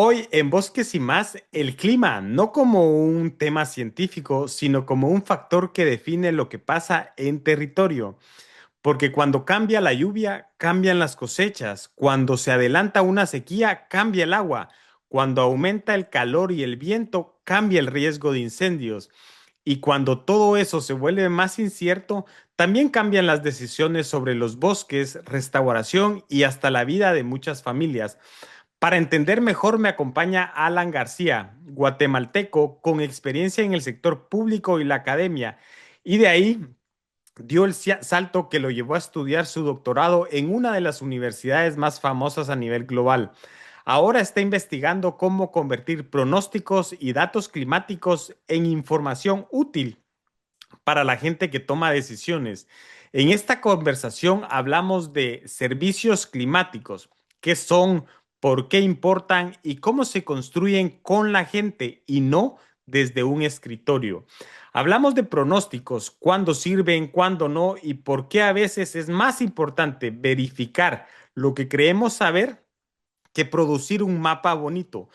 Hoy en Bosques y más, el clima, no como un tema científico, sino como un factor que define lo que pasa en territorio. Porque cuando cambia la lluvia, cambian las cosechas. Cuando se adelanta una sequía, cambia el agua. Cuando aumenta el calor y el viento, cambia el riesgo de incendios. Y cuando todo eso se vuelve más incierto, también cambian las decisiones sobre los bosques, restauración y hasta la vida de muchas familias. Para entender mejor me acompaña Alan García, guatemalteco con experiencia en el sector público y la academia, y de ahí dio el salto que lo llevó a estudiar su doctorado en una de las universidades más famosas a nivel global. Ahora está investigando cómo convertir pronósticos y datos climáticos en información útil para la gente que toma decisiones. En esta conversación hablamos de servicios climáticos, qué son, por qué importan y cómo se construyen con la gente y no desde un escritorio. Hablamos de pronósticos, cuándo sirven, cuándo no y por qué a veces es más importante verificar lo que creemos saber que producir un mapa bonito.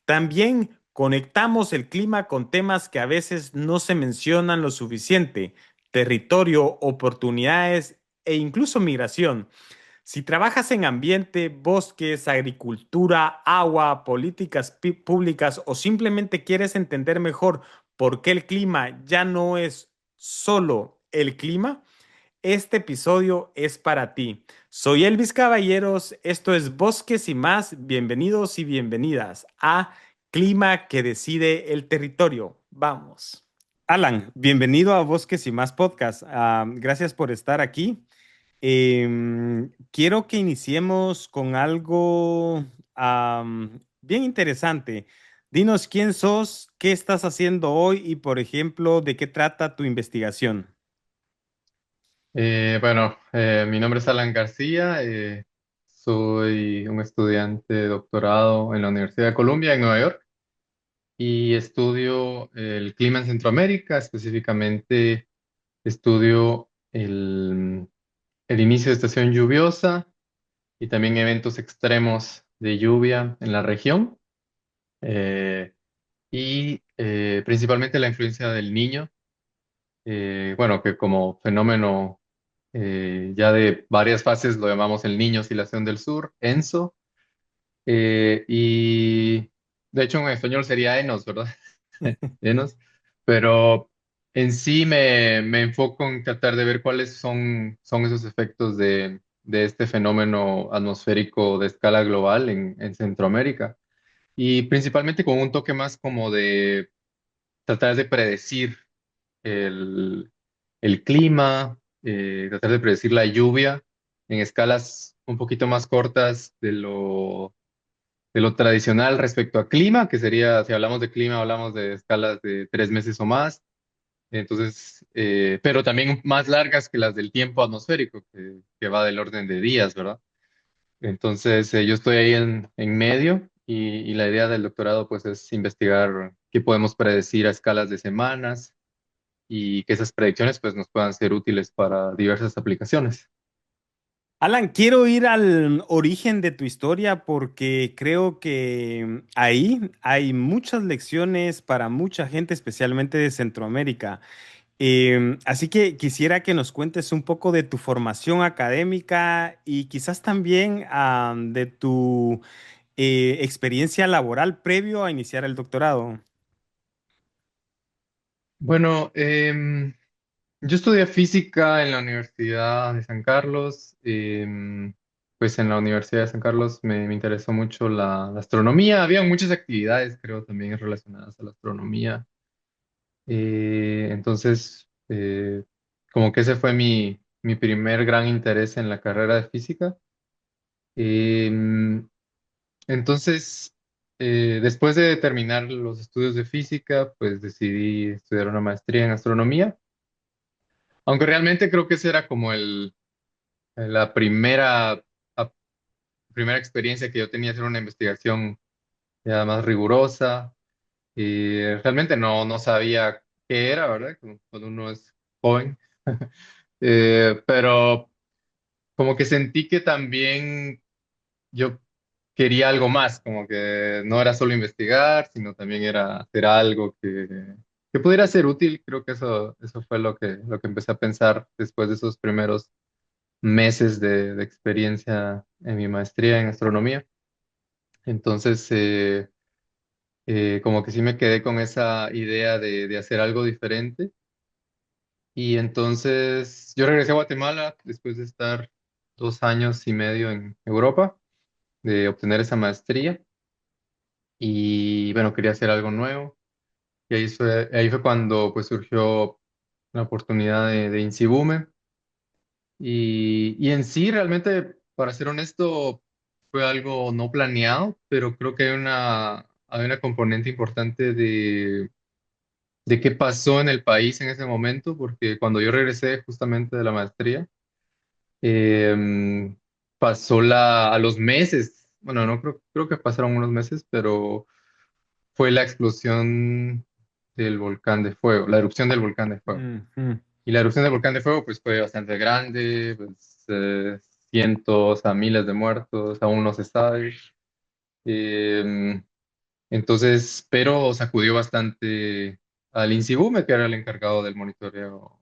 También conectamos el clima con temas que a veces no se mencionan lo suficiente: territorio, oportunidades e incluso migración. Si trabajas en ambiente, bosques, agricultura, agua, políticas públicas o simplemente quieres entender mejor por qué el clima ya no es solo el clima, este episodio es para ti. Soy Elvis Caballeros, esto es Bosques y más. Bienvenidos y bienvenidas a Clima que decide el territorio. Vamos. Alan, bienvenido a Bosques y más podcast. Gracias por estar aquí. Quiero que iniciemos con algo bien interesante. Dinos quién sos, qué estás haciendo hoy y, por ejemplo, de qué trata tu investigación. Mi nombre es Alan García, soy un estudiante de doctorado en la Universidad de Columbia en Nueva York y estudio el clima en Centroamérica, específicamente estudio el inicio de estación lluviosa y también eventos extremos de lluvia en la región principalmente la influencia del niño, que como fenómeno ya de varias fases lo llamamos el Niño Oscilación del Sur, ENSO, y de hecho en español sería ENOS, ¿verdad? ENOS, pero en sí me enfoco en tratar de ver cuáles son esos efectos de este fenómeno atmosférico de escala global en Centroamérica, y principalmente con un toque más como de tratar de predecir el, el clima, tratar de predecir la lluvia en escalas un poquito más cortas de lo tradicional respecto a clima, que sería, si hablamos de clima, hablamos de escalas de 3 meses o más. Entonces, pero también más largas que las del tiempo atmosférico, que va del orden de días, ¿verdad? Entonces, yo estoy ahí en medio y la idea del doctorado pues es investigar qué podemos predecir a escalas de semanas y que esas predicciones pues nos puedan ser útiles para diversas aplicaciones. Alan, quiero ir al origen de tu historia porque creo que ahí hay muchas lecciones para mucha gente, especialmente de Centroamérica. Así que quisiera que nos cuentes un poco de tu formación académica y quizás también de tu experiencia laboral previo a iniciar el doctorado. Bueno, yo estudié física en la Universidad de San Carlos. Pues en la Universidad de San Carlos me interesó mucho la astronomía. Había muchas actividades, creo, también relacionadas a la astronomía. Entonces, como que ese fue mi primer gran interés en la carrera de física. Em, Entonces, después de terminar los estudios de física, pues decidí estudiar una maestría en astronomía, aunque realmente creo que esa era como la a- primera experiencia que yo tenía hacer una investigación ya más rigurosa, y realmente no sabía qué era, ¿verdad? Como cuando uno es joven. Pero como que sentí que también yo quería algo más, como que no era solo investigar, sino también era hacer algo que pudiera ser útil. Creo que eso fue lo que empecé a pensar después de esos primeros meses de experiencia en mi maestría en astronomía. Entonces, como que sí me quedé con esa idea de hacer algo diferente. Y entonces yo regresé a Guatemala después de estar 2 años y medio en Europa, de obtener esa maestría. Y bueno, quería hacer algo nuevo. Y ahí fue cuando pues surgió la oportunidad de Insibume. Y en sí, realmente, para ser honesto, fue algo no planeado, pero creo que hay una componente importante de qué pasó en el país en ese momento, porque cuando yo regresé justamente de la maestría, eh, a los meses, bueno, no creo que pasaron unos meses, pero fue la explosión del volcán de fuego, la erupción del volcán de fuego. Ujú. Y la erupción del volcán de fuego pues fue bastante grande, pues, cientos a miles de muertos, aún no se sabe. Eh, entonces, pero sacudió bastante al INSIBUME, que era el encargado del monitoreo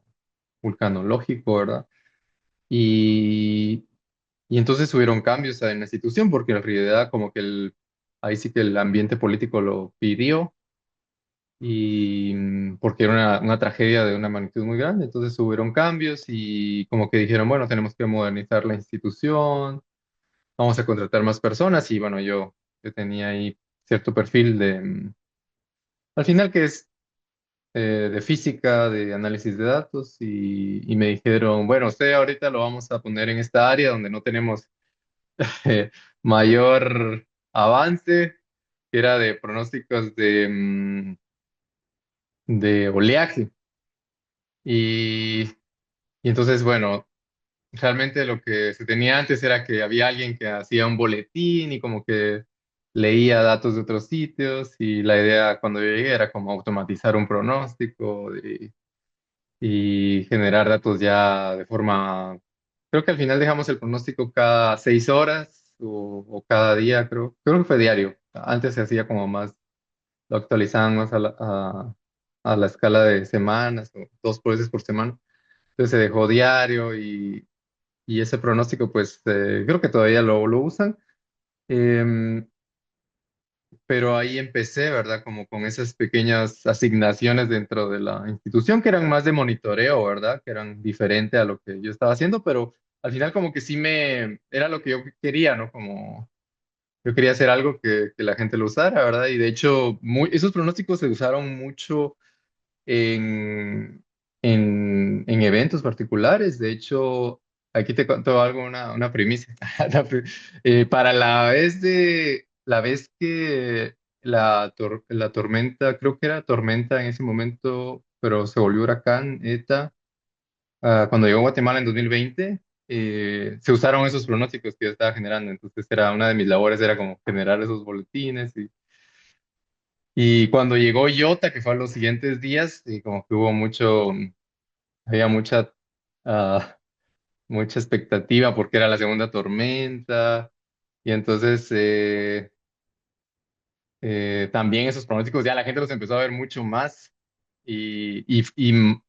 vulcanológico, ¿verdad? Y, y entonces hubieron cambios en la institución, porque en realidad como que ahí sí que el ambiente político lo pidió y porque era una tragedia de una magnitud muy grande, entonces hubieron cambios y como que dijeron, bueno, tenemos que modernizar la institución, vamos a contratar más personas y bueno, yo tenía ahí cierto perfil al final que es de física, de análisis de datos y me dijeron, bueno, usted ahorita lo vamos a poner en esta área donde no tenemos eh, mayor avance, que era de pronósticos de oleaje. Y, y entonces, bueno, realmente lo que se tenía antes era que había alguien que hacía un boletín y como que leía datos de otros sitios y la idea cuando yo llegué era como automatizar un pronóstico y generar datos ya de forma, creo que al final dejamos el pronóstico cada 6 horas o cada día, creo que fue diario. Antes se hacía como más, lo actualizaban más a la escala de semanas o 2 veces por semana. Entonces se dejó diario y ese pronóstico, pues creo que todavía lo usan. Em, pero ahí empecé, ¿verdad? Como con esas pequeñas asignaciones dentro de la institución que eran más de monitoreo, ¿verdad? Que eran diferente a lo que yo estaba haciendo, pero al final como que era lo que yo quería, ¿no? Como yo quería hacer algo que la gente lo usara, ¿verdad? Y de hecho, esos pronósticos se usaron mucho en, en eventos particulares. De hecho, aquí te cuento algo, una primicia. Para la vez que la tormenta, creo que era tormenta en ese momento, pero se volvió huracán, ETA, cuando llegó a Guatemala en 2020. Se usaron esos pronósticos que yo estaba generando, entonces era una de mis labores, era como generar esos boletines y cuando llegó Iota, que fue a los siguientes días, y como que había ah, mucha expectativa porque era la segunda tormenta. Y entonces también esos pronósticos ya la gente los empezó a ver mucho más. Y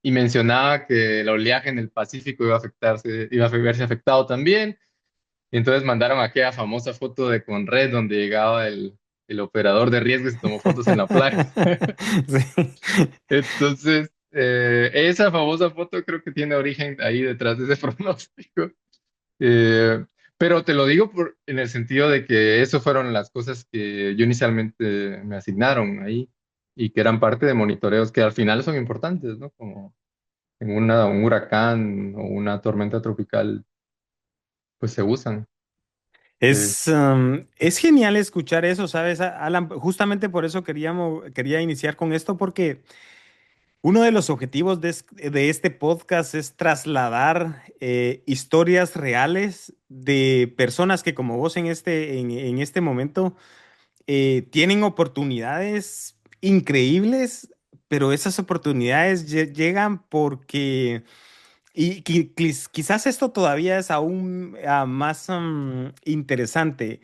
mencionaba que el oleaje en el Pacífico iba a verse afectado también. Y entonces mandaron aquella famosa foto de Conred donde llegaba el operador de riesgo y se tomó fotos en la playa. Sí. Entonces, esa famosa foto creo que tiene origen ahí detrás de ese pronóstico. Eh, pero te lo digo en el sentido de que eso fueron las cosas que yo inicialmente me asignaron ahí y que eran parte de monitoreos que al final son importantes, ¿no? Como en un huracán o una tormenta tropical, pues se usan. Eh, Es genial escuchar eso, ¿sabes, Alan? Justamente por eso quería iniciar con esto, porque uno de los objetivos de este podcast es trasladar historias reales de personas que como vos en este momento tienen oportunidades increíbles, pero esas oportunidades llegan porque, quizás esto todavía es aún más interesante.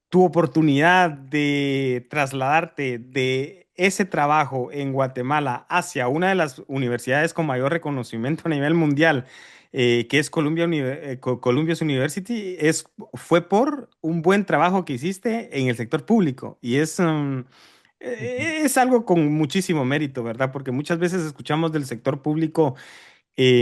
tu oportunidad de trasladarte de ese trabajo en Guatemala hacia una de las universidades con mayor reconocimiento a nivel mundial, que es Columbia's University, fue por un buen trabajo que hiciste en el sector público. Y Ujú. es algo con muchísimo mérito, ¿verdad? Porque muchas veces escuchamos del sector público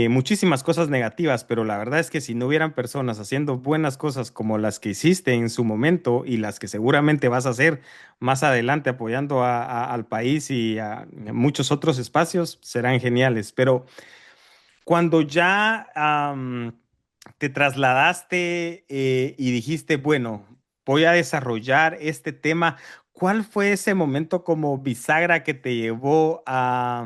muchísimas cosas negativas, pero la verdad es que si no hubieran personas haciendo buenas cosas como las que hiciste en su momento y las que seguramente vas a hacer más adelante apoyando al país y a muchos otros espacios, serán geniales. Pero cuando ya te trasladaste y dijiste, bueno, voy a desarrollar este tema, ¿cuál fue ese momento como bisagra que te llevó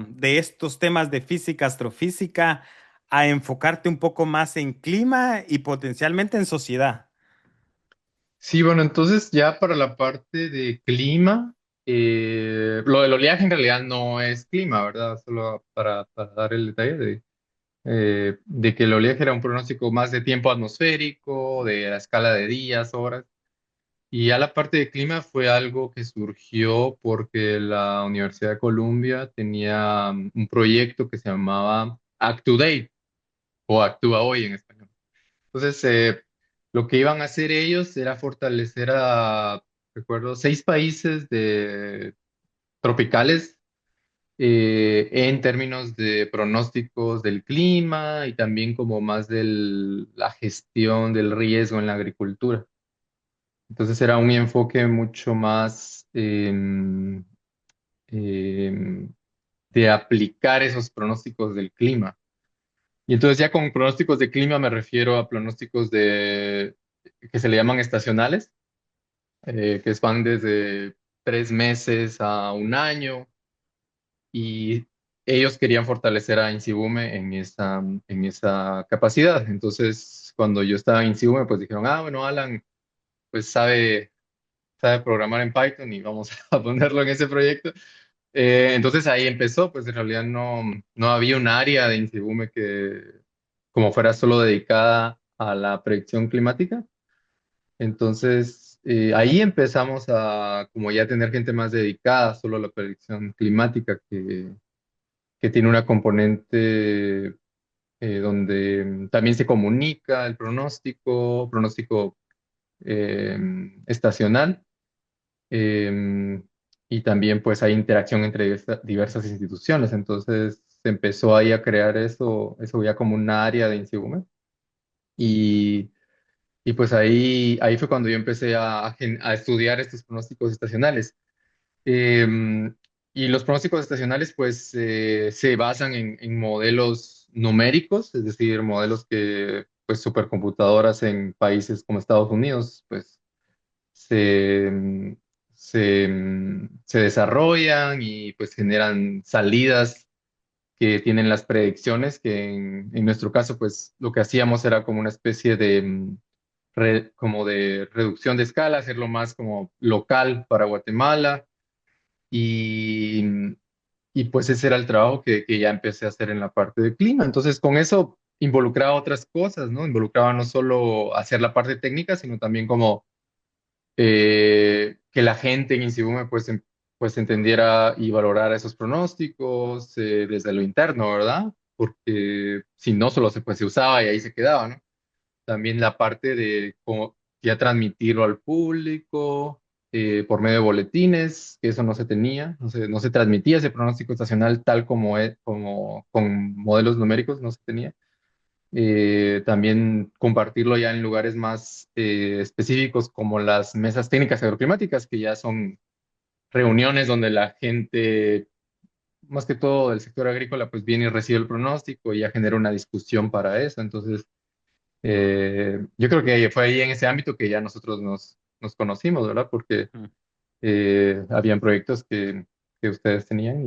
de estos temas de física, astrofísica, a enfocarte un poco más en clima y potencialmente en sociedad? Sí, bueno, entonces ya para la parte de clima, lo del oleaje en realidad no es clima, ¿verdad? Solo para dar el detalle de que el oleaje era un pronóstico más de tiempo atmosférico, de la escala de días, horas. Y ya la parte de clima fue algo que surgió porque la Universidad de Columbia tenía un proyecto que se llamaba Act Today o Actúa Hoy en español. Entonces, lo que iban a hacer ellos era fortalecer recuerdo, 6 países tropicales en términos de pronósticos del clima y también como más de la gestión del riesgo en la agricultura. Entonces era un enfoque mucho más em, de aplicar esos pronósticos del clima. Y entonces ya con pronósticos de clima me refiero a pronósticos que se le llaman estacionales, que van desde 3 meses a un año, y ellos querían fortalecer a Insibume en esa capacidad. Entonces, cuando yo estaba en Insibume, pues dijeron, bueno, Alan, pues sabe programar en Python y vamos a ponerlo en ese proyecto. Entonces ahí empezó, pues en realidad no había un área de Insibume que como fuera solo dedicada a la predicción climática. Entonces ahí empezamos a como ya tener gente más dedicada solo a la predicción climática que tiene una componente donde también se comunica el pronóstico estacional. eh, y también pues hay interacción entre diversas instituciones. Entonces se empezó ahí a crear eso ya como un área de Insibume. Y, y pues ahí fue cuando yo empecé a estudiar estos pronósticos estacionales. Eh, y los pronósticos estacionales pues se basan en modelos numéricos, es decir, modelos que pues supercomputadoras en países como Estados Unidos pues se, se desarrollan y pues generan salidas que tienen las predicciones, que en nuestro caso pues lo que hacíamos era como una especie como de reducción de escala, hacerlo más como local para Guatemala y, y pues ese era el trabajo que ya empecé a hacer en la parte de clima. Entonces con eso involucraba otras cosas, ¿no? Involucraba no solo hacer la parte técnica, sino también como que la gente en Insibume pues entendiera y valorara esos pronósticos desde lo interno, ¿verdad? Porque si no, solo pues, se usaba y ahí se quedaba, ¿no? También la parte de cómo ya transmitirlo al público por medio de boletines, que eso no se tenía, no se transmitía ese pronóstico estacional tal como con modelos numéricos, no se tenía. También compartirlo ya en lugares más específicos como las mesas técnicas agroclimáticas, que ya son reuniones donde la gente, más que todo del sector agrícola, pues viene y recibe el pronóstico y ya genera una discusión para eso. Entonces, yo creo que fue ahí en ese ámbito que ya nosotros nos conocimos, ¿verdad? Porque Mm. habían proyectos que ustedes tenían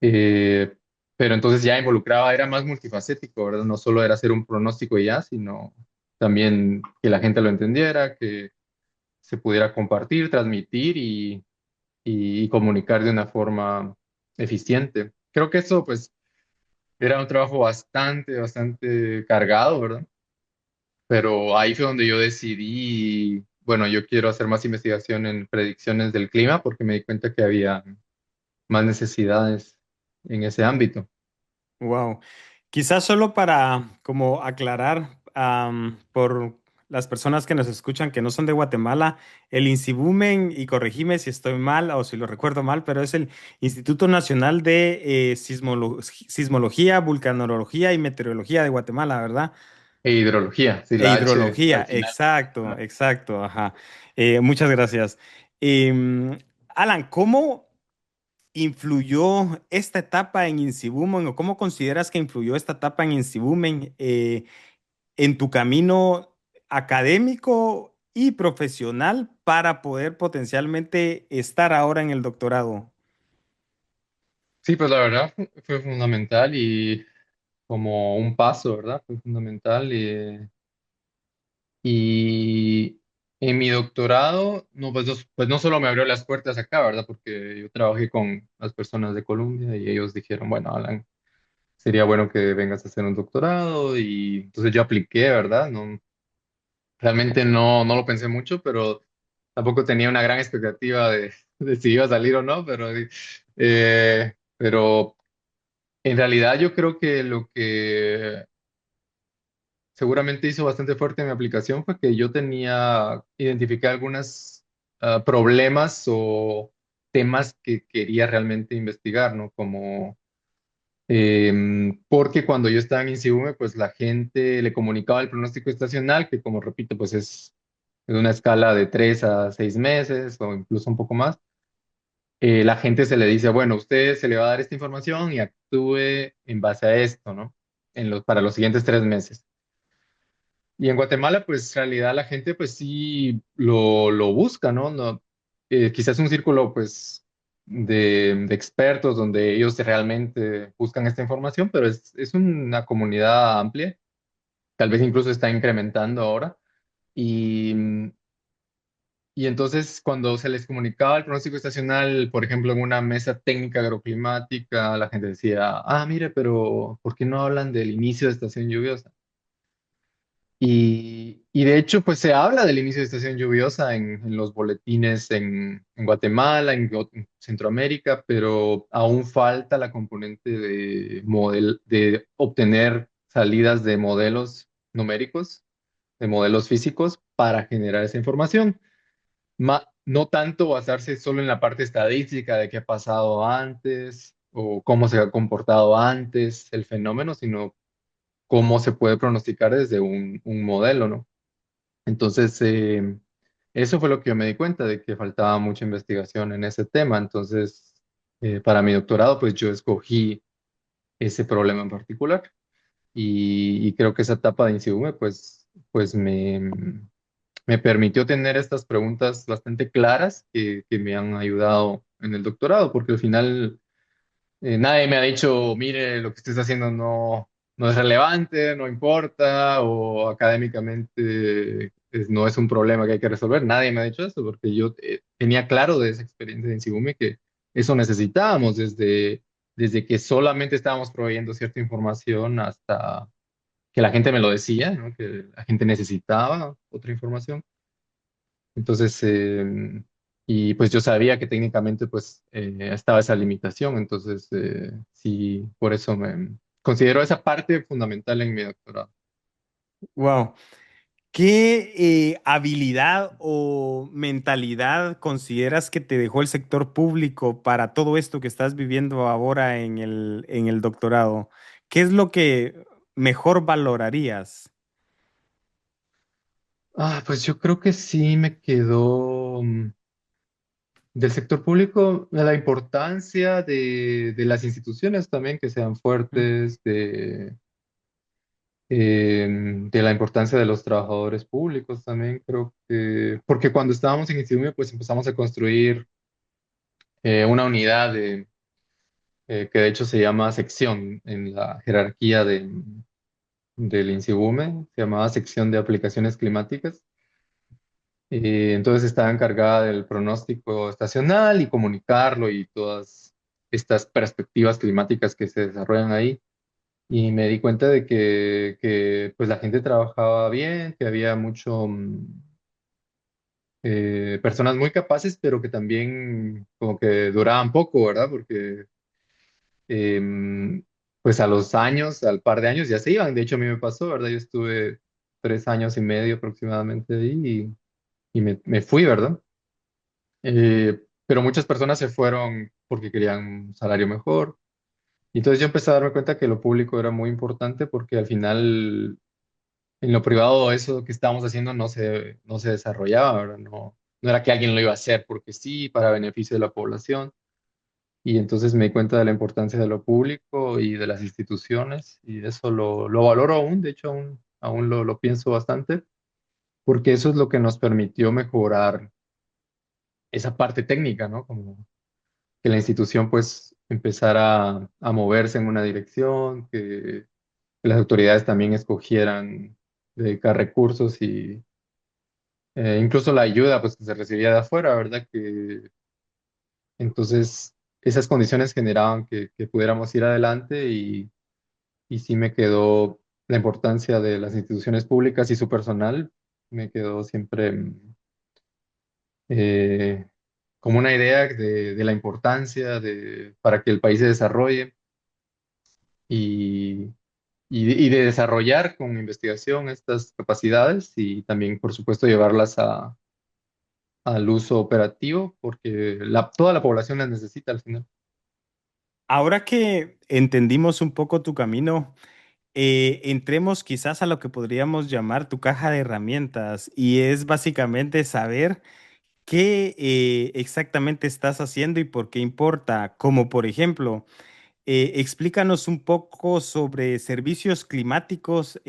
eh, pero entonces ya involucraba, era más multifacético, ¿verdad? No solo era hacer un pronóstico y ya, sino también que la gente lo entendiera, que se pudiera compartir, transmitir y comunicar de una forma eficiente. Creo que eso, pues, era un trabajo bastante cargado, ¿verdad? Pero ahí fue donde yo decidí bueno, yo quiero hacer más investigación en predicciones del clima porque me di cuenta que había más necesidades en ese ámbito. Wow. Quizás solo para como aclarar por las personas que nos escuchan que no son de Guatemala, el INSIBUMEN, y corregime si estoy mal o si lo recuerdo mal, pero es el Instituto Nacional de Sismología, Vulcanología y Meteorología de Guatemala, ¿verdad? E hidrología, sí, E la H hidrología, al final. exacto, Ajá. exacto, ajá. Muchas gracias. Alan, ¿cómo influyó esta etapa en Insibumen o cómo consideras que influyó esta etapa en Insibumen en tu camino académico y profesional para poder potencialmente estar ahora en el doctorado? Sí, pues la verdad fue fundamental y como un paso, ¿verdad? Fue fundamental. Y en mi doctorado, no, pues no solo me abrió las puertas acá, ¿verdad? Porque yo trabajé con las personas de Colombia y ellos dijeron, bueno, Alan, sería bueno que vengas a hacer un doctorado. Y entonces yo apliqué, ¿verdad? No, realmente no lo pensé mucho, pero tampoco tenía una gran expectativa de si iba a salir o no, pero en realidad yo creo que lo que seguramente hizo bastante fuerte en mi aplicación fue que yo identifiqué algunos problemas o temas que quería realmente investigar, ¿no? Como, porque cuando yo estaba en INSIUME, pues la gente le comunicaba el pronóstico estacional, que como repito, pues es una escala de 3 a 6 meses o incluso un poco más. La gente se le dice, bueno, usted se le va a dar esta información y actúe en base a esto, ¿no? Para los siguientes 3 meses. Y en Guatemala, pues en realidad la gente pues sí lo busca, ¿no? Quizás un círculo pues de expertos donde ellos realmente buscan esta información, pero es una comunidad amplia, tal vez incluso está incrementando ahora. Y, y entonces cuando se les comunicaba el pronóstico estacional, por ejemplo, en una mesa técnica agroclimática, la gente decía, ah, mire, pero ¿por qué no hablan del inicio de estación lluviosa? Y de hecho, pues se habla del inicio de estación lluviosa en los boletines en Guatemala, en Centroamérica, pero aún falta la componente de obtener salidas de modelos numéricos, de modelos físicos para generar esa información. No tanto basarse solo en la parte estadística de qué ha pasado antes o cómo se ha comportado antes el fenómeno, sino cómo se puede pronosticar desde un modelo, ¿no? Entonces, eso fue lo que yo me di cuenta, de que faltaba mucha investigación en ese tema. Entonces, para mi doctorado, pues yo escogí ese problema en particular y creo que esa etapa de INSIUME, pues me permitió tener estas preguntas bastante claras que me han ayudado en el doctorado, porque al final nadie me ha dicho, mire, lo que estés haciendo no es relevante, no importa, o académicamente no es un problema que hay que resolver. Nadie me ha dicho eso, porque yo tenía claro de esa experiencia en Sigume que eso necesitábamos desde que solamente estábamos proveyendo cierta información hasta que la gente me lo decía, ¿no? Que la gente necesitaba otra información. Entonces, y pues yo sabía que técnicamente pues estaba esa limitación, entonces sí, por eso me considero esa parte fundamental en mi doctorado. Wow. ¿Qué habilidad o mentalidad consideras que te dejó el sector público para todo esto que estás viviendo ahora en el doctorado? ¿Qué es lo que mejor valorarías? Pues yo creo que sí me quedó del sector público la importancia de las instituciones también que sean Mm. fuertes, de la importancia de los trabajadores públicos también, creo que, porque cuando estábamos en Instituto, pues empezamos a construir una unidad que de hecho se llama sección en la jerarquía del INSIBUME, se llamaba sección de aplicaciones climáticas. Entonces estaba encargada del pronóstico estacional y comunicarlo y todas estas perspectivas climáticas que se desarrollan ahí. Y me di cuenta de que pues la gente trabajaba bien, que había mucho, personas muy capaces, pero que también como que duraban poco, ¿verdad? Porque em, pues a los años, al par de años ya se iban. De hecho, a mí me pasó, ¿verdad? Yo estuve 3 años y medio aproximadamente ahí y me fui, ¿verdad? Pero muchas personas se fueron porque querían un salario mejor. Y entonces yo empecé a darme cuenta que lo público era muy importante porque al final en lo privado eso que estábamos haciendo no se desarrollaba, ¿verdad? No era que alguien lo iba a hacer porque sí, para beneficio de la población. Y entonces me di cuenta de la importancia de lo público y de las instituciones y eso lo valoro aún, de hecho aún lo pienso bastante, porque eso es lo que nos permitió mejorar esa parte técnica, ¿no? Como que la institución pues empezara a moverse en una dirección, que las autoridades también escogieran dedicar recursos y incluso la ayuda pues que se recibía de afuera, ¿verdad? Que entonces esas condiciones generaban que pudiéramos ir adelante y sí me quedó la importancia de las instituciones públicas y su personal, me quedó siempre eh, como una idea de la importancia para que el país se desarrolle y, y de desarrollar con investigación estas capacidades y también, por supuesto, llevarlas al uso operativo, porque toda la población las necesita al final. Ahora que entendimos un poco tu camino, entremos quizás a lo que podríamos llamar tu caja de herramientas y es básicamente saber qué exactamente estás haciendo y por qué importa, como por ejemplo, explícanos un poco sobre servicios climáticos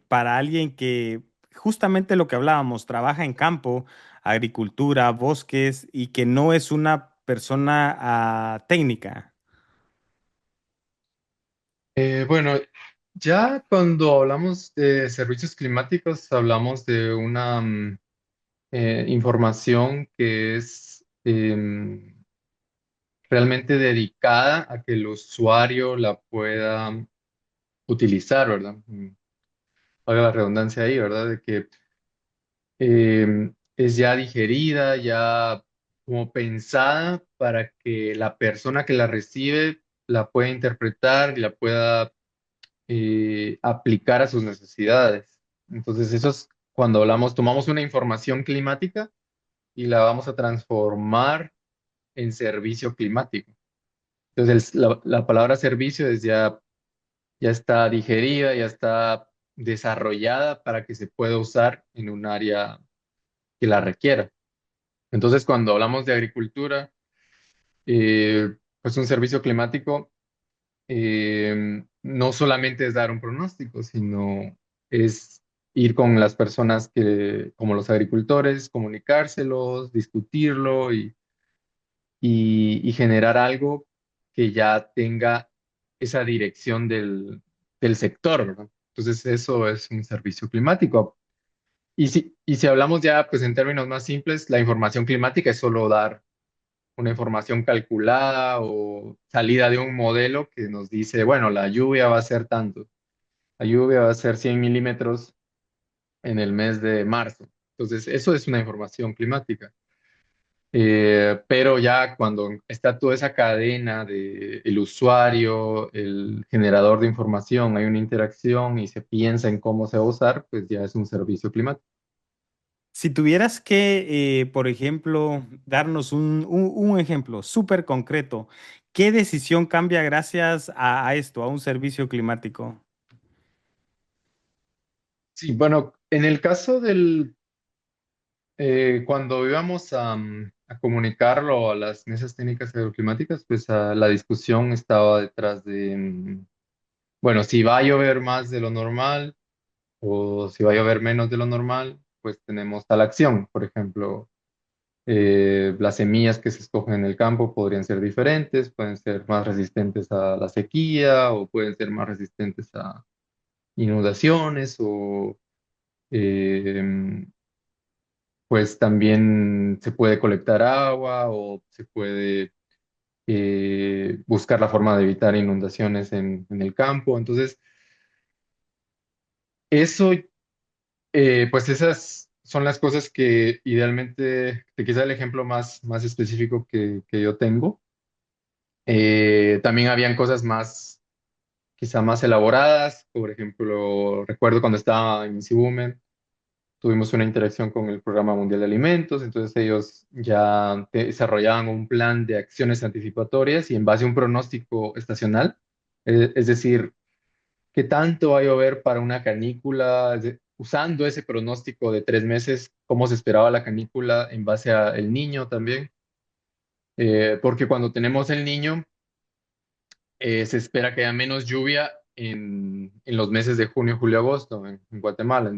para alguien que justamente lo que hablábamos, trabaja en campo, agricultura, bosques y que no es una persona técnica. Bueno, ya cuando hablamos de servicios climáticos, hablamos de una información que es realmente dedicada a que el usuario la pueda utilizar, ¿verdad? Haga la redundancia ahí, ¿verdad? De que es ya digerida, ya como pensada para que la persona que la recibe la pueda interpretar y la pueda aplicar a sus necesidades. Entonces, eso es cuando hablamos, tomamos una información climática y la vamos a transformar en servicio climático. Entonces, la palabra servicio es ya está digerida, ya está desarrollada para que se pueda usar en un área que la requiera. Entonces, cuando hablamos de agricultura, pues un servicio climático no solamente es dar un pronóstico, sino es ir con las personas como los agricultores, comunicárselos, discutirlo y generar algo que ya tenga esa dirección del sector, ¿verdad? Entonces, eso es un servicio climático. Y si hablamos ya, pues en términos más simples, la información climática es solo dar una información calculada o salida de un modelo que nos dice, bueno, la lluvia va a ser tanto, la lluvia va a ser 100 milímetros en el mes de marzo. Entonces, eso es una información climática. Pero ya cuando está toda esa cadena de el usuario, el generador de información, hay una interacción y se piensa en cómo se va a usar, pues ya es un servicio climático. Si tuvieras que, por ejemplo, darnos un ejemplo súper concreto, ¿qué decisión cambia gracias a esto, a un servicio climático? Sí, bueno, en el caso cuando íbamos a comunicarlo a las mesas técnicas agroclimáticas, pues la discusión estaba detrás de, bueno, si va a llover más de lo normal o si va a llover menos de lo normal, pues tenemos tal acción. Por ejemplo, las semillas que se escogen en el campo podrían ser diferentes, pueden ser más resistentes a la sequía o pueden ser más resistentes a inundaciones o eh, pues también se puede colectar agua o se puede buscar la forma de evitar inundaciones en el campo. Entonces, eso, pues esas son las cosas que idealmente, te quizá el ejemplo más específico que yo tengo. También habían cosas más, quizá más elaboradas. Por ejemplo, recuerdo cuando estaba en Cibumen, tuvimos una interacción con el Programa Mundial de Alimentos, entonces ellos ya desarrollaban un plan de acciones anticipatorias y en base a un pronóstico estacional, es decir, qué tanto va a llover para una canícula, usando ese pronóstico de 3 meses, cómo se esperaba la canícula en base al niño también. Porque cuando tenemos el niño, se espera que haya menos lluvia en los meses de junio, julio, agosto en Guatemala.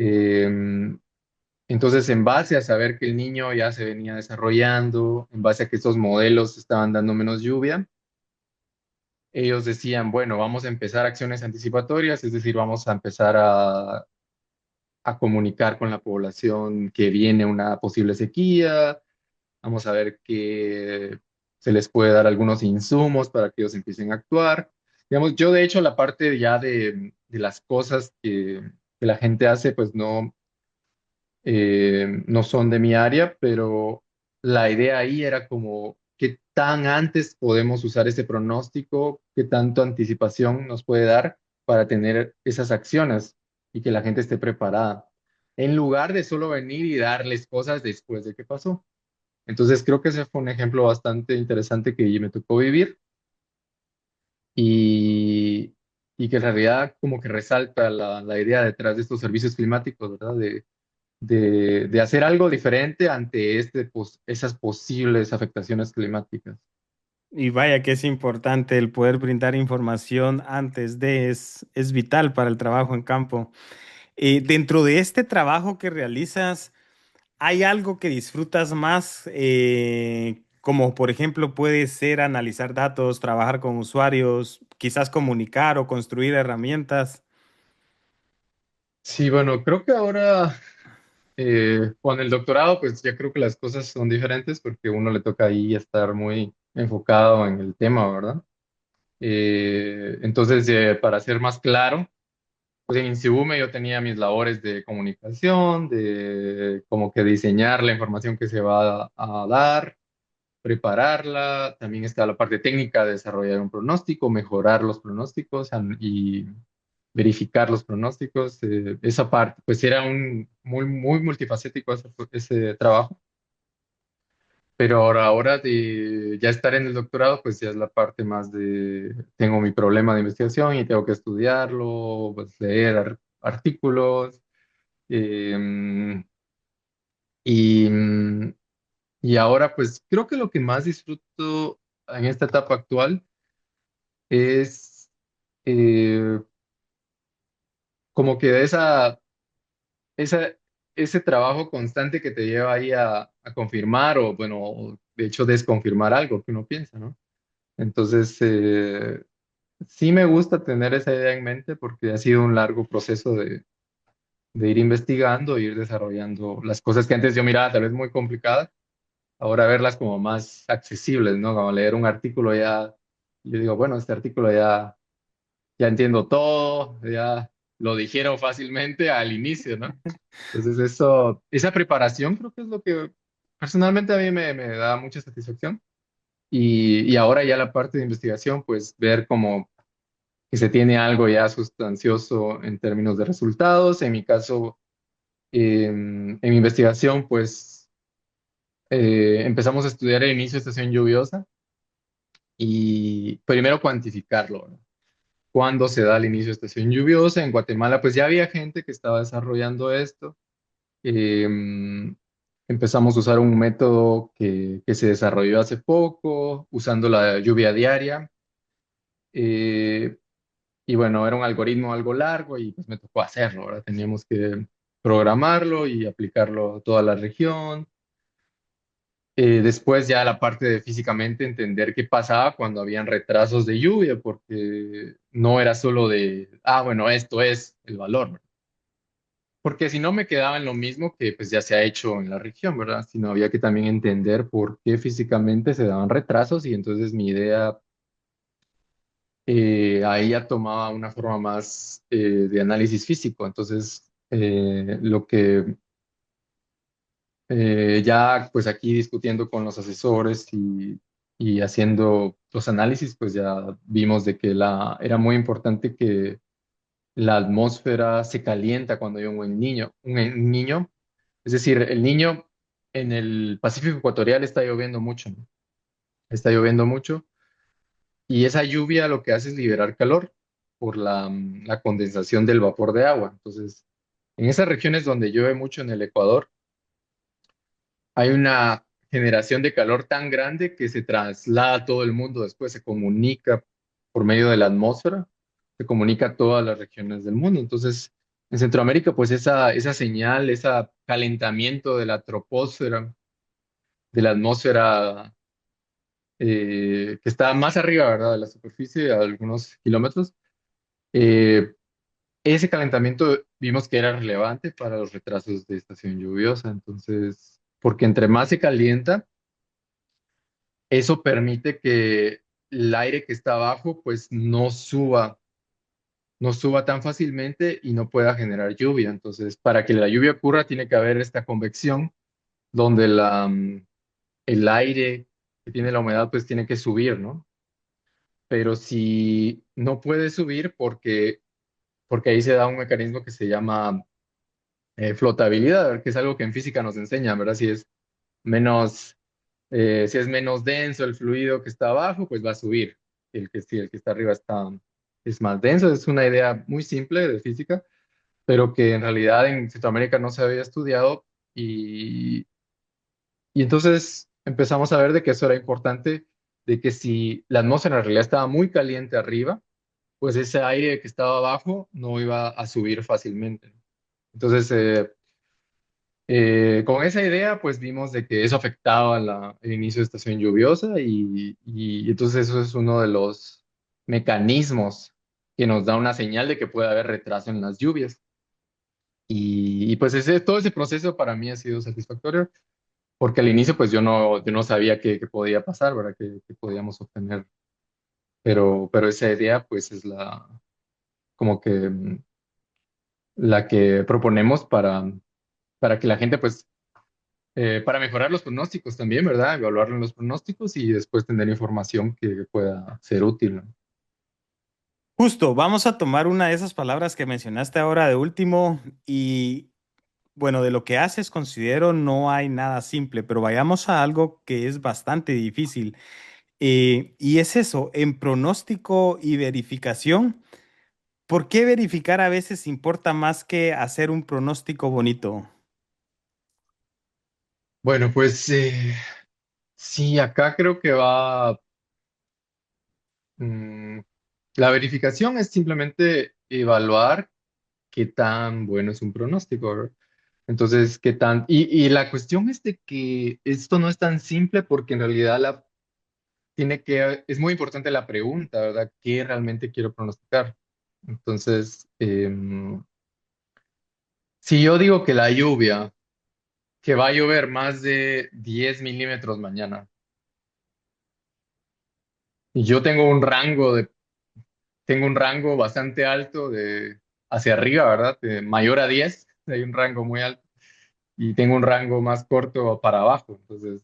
Eh, entonces, en base a saber que el niño ya se venía desarrollando, en base a que estos modelos estaban dando menos lluvia, ellos decían, bueno, vamos a empezar acciones anticipatorias, es decir, vamos a empezar a comunicar con la población que viene una posible sequía, vamos a ver que se les puede dar algunos insumos para que ellos empiecen a actuar. Digamos, yo de hecho la parte ya de las cosas que la gente hace, pues no son de mi área, pero la idea ahí era como qué tan antes podemos usar ese pronóstico, qué tanto anticipación nos puede dar para tener esas acciones y que la gente esté preparada, en lugar de solo venir y darles cosas después de que pasó. Entonces creo que ese fue un ejemplo bastante interesante que me tocó vivir y, y que en realidad como que resalta la idea detrás de estos servicios climáticos, ¿verdad? De hacer algo diferente ante esas posibles afectaciones climáticas. Y vaya que es importante el poder brindar información antes de, es vital para el trabajo en campo. Dentro de este trabajo que realizas, ¿hay algo que disfrutas más? Como por ejemplo puede ser analizar datos, trabajar con usuarios, quizás comunicar o construir herramientas. Sí, bueno, creo que ahora con el doctorado, pues ya creo que las cosas son diferentes porque uno le toca ahí estar muy enfocado en el tema, ¿verdad? Entonces, para ser más claro, pues en Insibume yo tenía mis labores de comunicación, de como que diseñar la información que se va a dar, prepararla. También está la parte técnica de desarrollar un pronóstico, mejorar los pronósticos y verificar los pronósticos. Esa parte, pues era un muy multifacético ese trabajo. Pero ahora de ya estar en el doctorado, pues ya es la parte más tengo mi problema de investigación y tengo que estudiarlo, pues leer artículos. eh, y, y ahora, pues creo que lo que más disfruto en esta etapa actual es eh, como que esa, ese trabajo constante que te lleva ahí a confirmar o, bueno, de hecho desconfirmar algo que uno piensa, ¿no? Entonces, sí me gusta tener esa idea en mente porque ha sido un largo proceso de ir investigando, ir desarrollando las cosas que antes yo miraba tal vez muy complicadas, ahora verlas como más accesibles, ¿no? Como leer un artículo ya, yo digo, bueno, este artículo ya entiendo todo, ya lo dijeron fácilmente al inicio, ¿no? Entonces esa preparación creo que es lo que personalmente a mí me da mucha satisfacción. Y ahora ya la parte de investigación, pues ver cómo que se tiene algo ya sustancioso en términos de resultados. En mi caso, en mi investigación, pues empezamos a estudiar el inicio de estación lluviosa y primero cuantificarlo, ¿no? ¿Cuándo se da el inicio de estación lluviosa? En Guatemala, pues ya había gente que estaba desarrollando esto. Eh, Empezamos a usar un método que se desarrolló hace poco, usando la lluvia diaria. Eh, Y bueno, era un algoritmo algo largo y pues me tocó hacerlo, ¿verdad? Teníamos que programarlo y aplicarlo a toda la región. Después ya la parte de físicamente entender qué pasaba cuando habían retrasos de lluvia, porque no era solo bueno, esto es el valor, ¿verdad? Porque si no me quedaba en lo mismo que pues ya se ha hecho en la región, ¿verdad? Sino había que también entender por qué físicamente se daban retrasos y entonces mi idea ahí ya tomaba una forma más de análisis físico. Entonces, Lo que ya pues aquí discutiendo con los asesores y haciendo los análisis, pues ya vimos de que era muy importante que la atmósfera se calienta cuando hay un buen niño, un niño, es decir, el niño en el Pacífico Ecuatorial está lloviendo mucho, ¿no? Está lloviendo mucho y esa lluvia lo que hace es liberar calor por la condensación del vapor de agua. Entonces, en esas regiones donde llueve mucho en el Ecuador, hay una generación de calor tan grande que se traslada a todo el mundo, después se comunica por medio de la atmósfera, se comunica a todas las regiones del mundo. Entonces, en Centroamérica, pues esa señal, ese calentamiento de la troposfera, de la atmósfera que está más arriba, ¿verdad?, de la superficie, a algunos kilómetros, eh, ese calentamiento vimos que era relevante para los retrasos de estación lluviosa. Entonces, porque entre más se calienta, eso permite que el aire que está abajo pues no suba tan fácilmente y no pueda generar lluvia. Entonces, para que la lluvia ocurra tiene que haber esta convección donde el aire que tiene la humedad pues tiene que subir, ¿no? Pero si no puede subir porque ahí se da un mecanismo que se llama flotabilidad, que es algo que en física nos enseñan, ¿verdad? Menos, si es menos denso el fluido que está abajo, pues va a subir. Si el que está arriba es más denso. Es una idea muy simple de física, pero que en realidad en Centroamérica no se había estudiado y entonces empezamos a ver de que eso era importante, de que si la atmósfera en realidad estaba muy caliente arriba, pues ese aire que estaba abajo no iba a subir fácilmente. Entonces, con esa idea, pues vimos de que eso afectaba el inicio de estación lluviosa y entonces eso es uno de los mecanismos que nos da una señal de que puede haber retraso en las lluvias. Pues todo ese proceso para mí ha sido satisfactorio porque al inicio pues yo no sabía qué podía pasar, ¿verdad? Qué podíamos obtener. Pero esa idea pues es como que la que proponemos para que la gente pues para mejorar los pronósticos también, ¿verdad? Evaluar los pronósticos y después tener información que pueda ser útil, ¿no? Justo, vamos a tomar una de esas palabras que mencionaste ahora de último y bueno, de lo que haces considero no hay nada simple, pero vayamos a algo que es bastante difícil. Y es eso, en pronóstico y verificación, ¿por qué verificar a veces importa más que hacer un pronóstico bonito? Bueno, pues sí, acá creo que mm, la verificación es simplemente evaluar qué tan bueno es un pronóstico, ¿verdad? Entonces, y la cuestión es de que esto no es tan simple porque en realidad es muy importante la pregunta, ¿verdad? ¿Qué realmente quiero pronosticar? Entonces, si yo digo que la lluvia, que va a llover más de 10 milímetros mañana, y yo tengo un rango bastante alto hacia arriba, ¿verdad? De mayor a 10, hay un rango muy alto, y tengo un rango más corto para abajo. Entonces,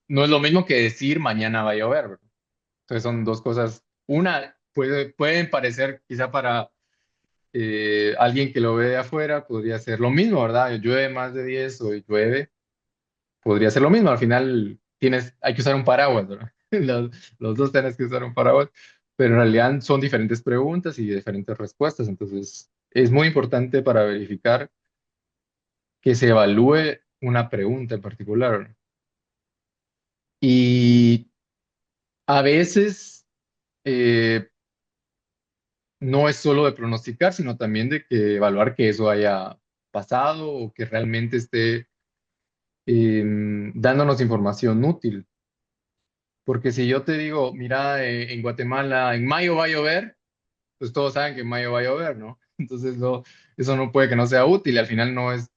no es lo mismo que decir mañana va a llover, ¿verdad? Entonces son dos cosas. Una, pueden parecer quizá para alguien que lo ve de afuera, podría ser lo mismo, ¿verdad? Llueve más de 10 o llueve, podría ser lo mismo. Al final hay que usar un paraguas, ¿verdad? Los dos tienes que usar un paraguas, pero en realidad son diferentes preguntas y diferentes respuestas. Entonces, es muy importante para verificar que se evalúe una pregunta en particular. Y a veces eh, no es solo de pronosticar, sino también de que evaluar que eso haya pasado o que realmente esté dándonos información útil. Porque si yo te digo, mira, en Guatemala en mayo va a llover, pues todos saben que en mayo va a llover, ¿no? Entonces eso no puede que no sea útil. Al final no es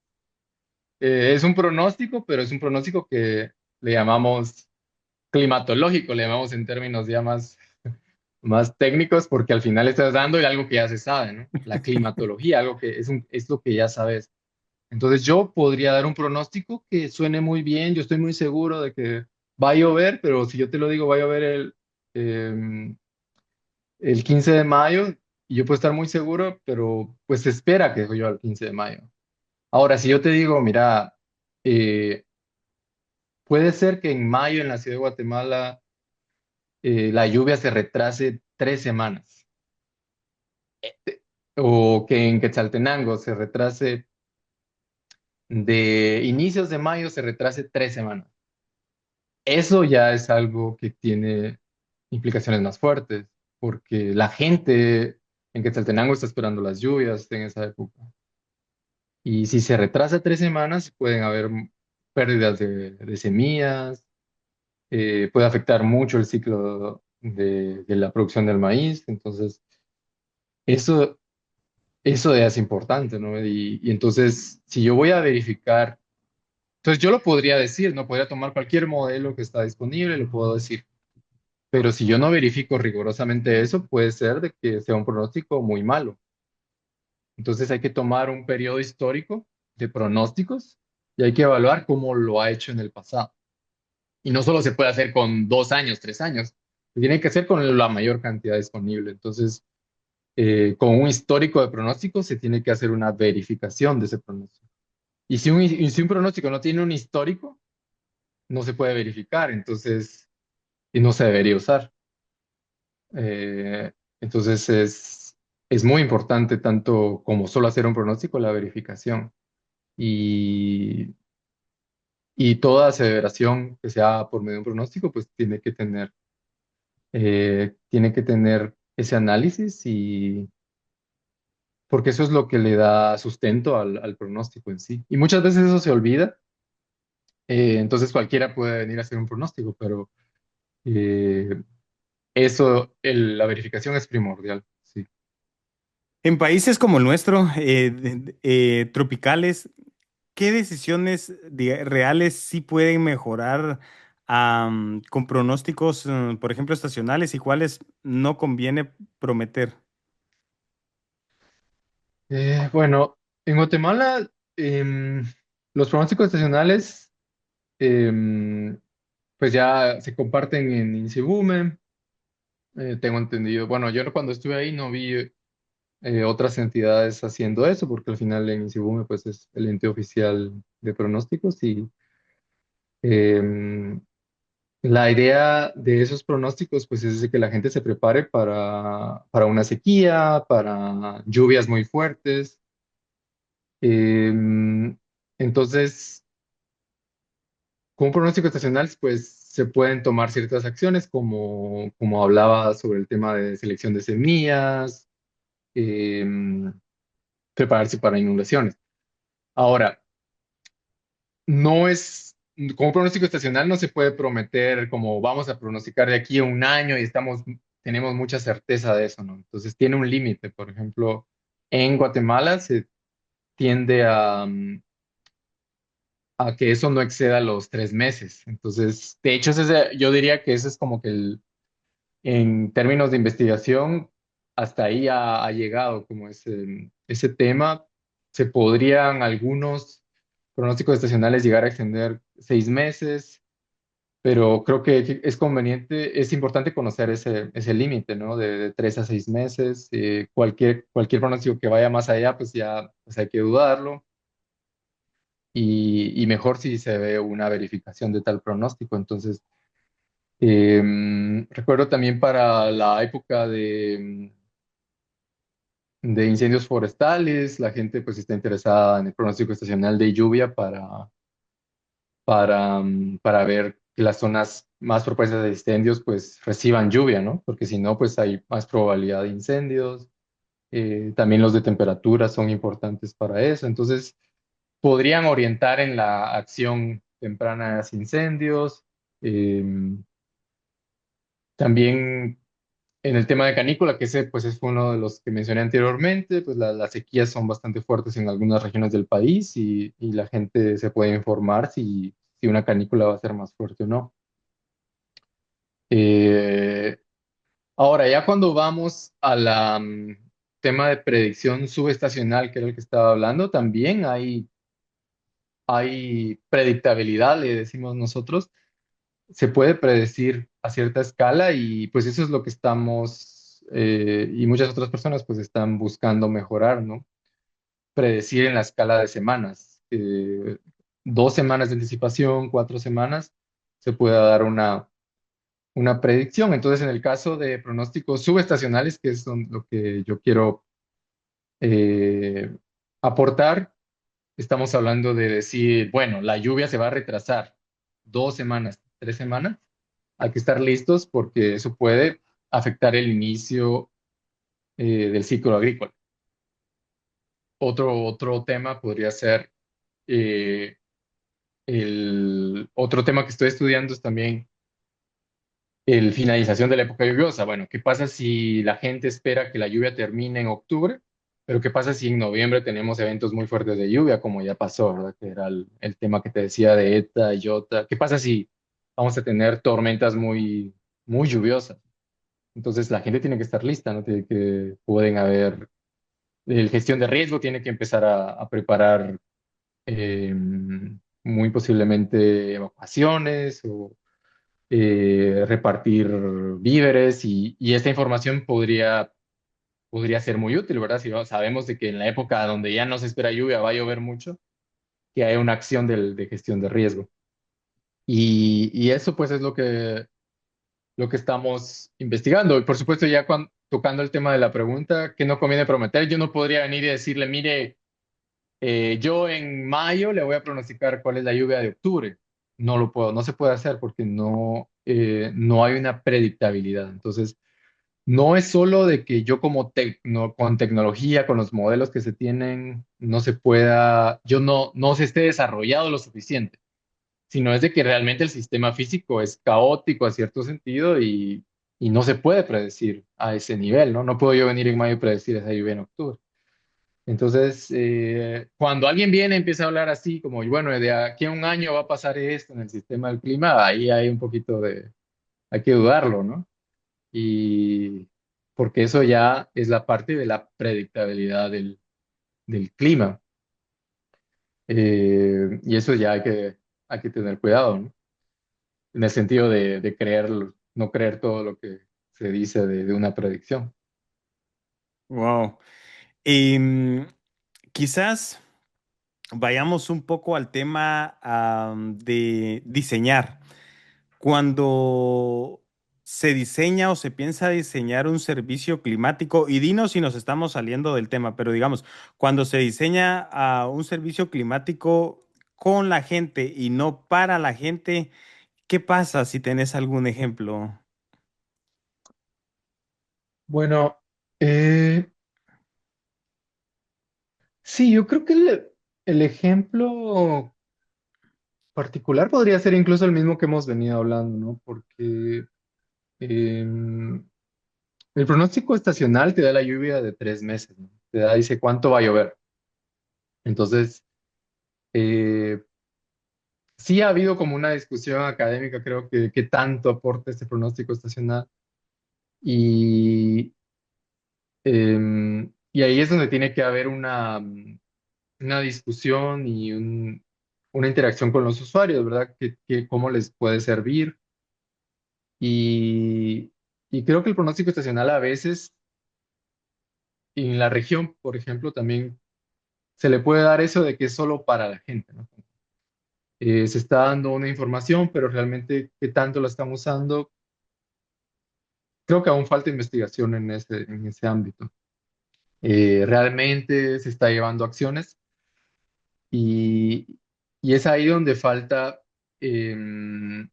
un pronóstico, pero es un pronóstico que le llamamos climatológico, le llamamos en términos ya más más técnicos porque al final estás dando de algo que ya se sabe, ¿no? La climatología, algo que es lo que ya sabes. Entonces yo podría dar un pronóstico que suene muy bien, yo estoy muy seguro de que va a llover, pero si yo te lo digo, va a llover eh, el 15 de mayo y yo puedo estar muy seguro, pero pues se espera que llueva el 15 de mayo. Ahora, si yo te digo, mira, eh, puede ser que en mayo en la ciudad de Guatemala la lluvia se retrase 3 semanas, o que en Quetzaltenango se retrase de inicios de mayo, se retrase 3 semanas. Eso ya es algo que tiene implicaciones más fuertes, porque la gente en Quetzaltenango está esperando las lluvias en esa época. Y si se retrasa 3 semanas, pueden haber pérdidas de semillas, puede afectar mucho el ciclo de la producción del maíz. Entonces, eso, eso ya es importante, ¿no? Y entonces, si yo voy a verificar, entonces yo lo podría decir, ¿no? Podría tomar cualquier modelo que está disponible, lo puedo decir. Pero si yo no verifico rigurosamente eso, puede ser de que sea un pronóstico muy malo. Entonces hay que tomar un periodo histórico de pronósticos y hay que evaluar cómo lo ha hecho en el pasado. Y no solo se puede hacer con 2 años, 3 años, se tiene que hacer con la mayor cantidad disponible. Entonces, con un histórico de pronósticos se tiene que hacer una verificación de ese pronóstico. Y si un pronóstico no tiene un histórico, no se puede verificar, entonces, y no se debería usar. Eh, entonces es muy importante tanto como solo hacer un pronóstico, la verificación. Y, y toda aseveración que sea por medio de un pronóstico, pues tiene que tener ese análisis y porque eso es lo que le da sustento al pronóstico en sí. Y muchas veces eso se olvida, entonces cualquiera puede venir a hacer un pronóstico, pero eh, la verificación es primordial. Sí. En países como el nuestro, tropicales, ¿qué decisiones reales sí pueden mejorar con pronósticos, por ejemplo, estacionales y cuáles no conviene prometer? Bueno, en Guatemala, los pronósticos estacionales, em, pues ya se comparten en Insibume. Tengo entendido, bueno, yo cuando estuve ahí no vi otras entidades haciendo eso, porque al final en Insibume pues es el ente oficial de pronósticos y em, la idea de esos pronósticos pues es de que la gente se prepare para una sequía, para lluvias muy fuertes. Em, entonces, con un pronóstico estacional, pues se pueden tomar ciertas acciones, como hablaba sobre el tema de selección de semillas, em, prepararse para inundaciones. Ahora, no es, con un pronóstico estacional no se puede prometer como vamos a pronosticar de aquí a un año y tenemos mucha certeza de eso, ¿no? Entonces tiene un límite. Por ejemplo, en Guatemala se tiende a que eso no exceda los 3 meses. Entonces, de hecho, yo diría que ese es como que en términos de investigación, hasta ahí ha llegado como ese tema. Se podrían algunos pronósticos estacionales llegar a extender 6 meses, pero creo que es conveniente, es importante conocer ese límite, ¿no? De 3 a 6 meses. Cualquier pronóstico que vaya más allá, pues ya pues hay que dudarlo y mejor si se ve una verificación de tal pronóstico. Entonces, recuerdo también para la época de incendios forestales, la gente pues está interesada en el pronóstico estacional de lluvia para ver que las zonas más propensa de incendios pues reciban lluvia, ¿no? Porque si no, pues hay más probabilidad de incendios. También los de temperatura son importantes para eso. Entonces, podrían orientar en la acción temprana de incendios. Eh, También en el tema de canícula, que ese pues es uno de los que mencioné anteriormente, pues las sequías son bastante fuertes en algunas regiones del país y la gente se puede informar si una canícula va a ser más fuerte o no. Eh, Ahora, ya cuando vamos a la tema de predicción subestacional, que era el que estaba hablando, también hay predictabilidad, le decimos nosotros. Se puede predecir a cierta escala y pues eso es lo que estamos, y muchas otras personas pues están buscando mejorar, ¿no? Predecir en la escala de semanas. 2 semanas de anticipación, 4 semanas, se puede dar una predicción. Entonces, en el caso de pronósticos subestacionales, que es lo que yo quiero eh, aportar, estamos hablando de decir, bueno, la lluvia se va a retrasar 2 semanas, 3 semanas. Hay que estar listos porque eso puede afectar el inicio del ciclo agrícola. Otro tema podría ser, eh, el otro tema que estoy estudiando es también el finalización de la época lluviosa. Bueno, ¿qué pasa si la gente espera que la lluvia termine en octubre? Pero ¿qué pasa si en noviembre tenemos eventos muy fuertes de lluvia, como ya pasó, ¿verdad? Que era el tema que te decía de ETA y IOTA. ¿Qué pasa si vamos a tener tormentas muy lluviosas? Entonces la gente tiene que estar lista, ¿no? Pueden haber, el gestión de riesgo tiene que empezar a preparar eh, muy posiblemente evacuaciones o repartir víveres y esta información podría ser muy útil, ¿verdad? Si sabemos de que en la época donde ya no se espera lluvia va a llover mucho, que hay una acción de gestión de riesgo. Y eso pues es lo que estamos investigando. Y por supuesto, ya tocando el tema de la pregunta, que no conviene prometer, yo no podría venir y decirle, mire, yo en mayo le voy a pronosticar cuál es la lluvia de octubre. No lo puedo, no se puede hacer porque no hay una predictabilidad. Entonces, no es solo de que yo con tecnología, con los modelos que se tienen, no se pueda, yo no se esté desarrollado lo suficiente, sino es de que realmente el sistema físico es caótico a cierto sentido y no se puede predecir a ese nivel, ¿no? No puedo yo venir en mayo y predecir esa lluvia en octubre. Entonces, cuando alguien viene y empieza a hablar así, como, bueno, de aquí a un año va a pasar esto en el sistema del clima, ahí hay un poquito hay que dudarlo, ¿no? Y porque eso ya es la parte de la predictabilidad del clima. Y eso ya hay que tener cuidado, ¿no? En el sentido de creer, no creer todo lo que se dice de una predicción. Wow. Y quizás vayamos un poco al tema de diseñar. Cuando se diseña o se piensa diseñar un servicio climático, y dinos si nos estamos saliendo del tema, pero digamos, cuando se diseña un servicio climático con la gente y no para la gente, ¿qué pasa si tenés algún ejemplo? Bueno, sí, yo creo que el ejemplo particular podría ser incluso el mismo que hemos venido hablando, ¿no? Porque em, el pronóstico estacional te da la lluvia de 3 meses, ¿no? Dice cuánto va a llover. Entonces, eh, sí ha habido como una discusión académica, creo que tanto aporta este pronóstico estacional. Y, y ahí es donde tiene que haber una discusión y una interacción con los usuarios, ¿verdad? Cómo les puede servir. Y, y creo que el pronóstico estacional a veces, en la región, por ejemplo, también se le puede dar eso de que es solo para la gente, ¿no? Se está dando una información, pero realmente qué tanto la están usando, creo que aún falta investigación en ese ámbito. Realmente se está llevando acciones y, y es ahí donde falta em,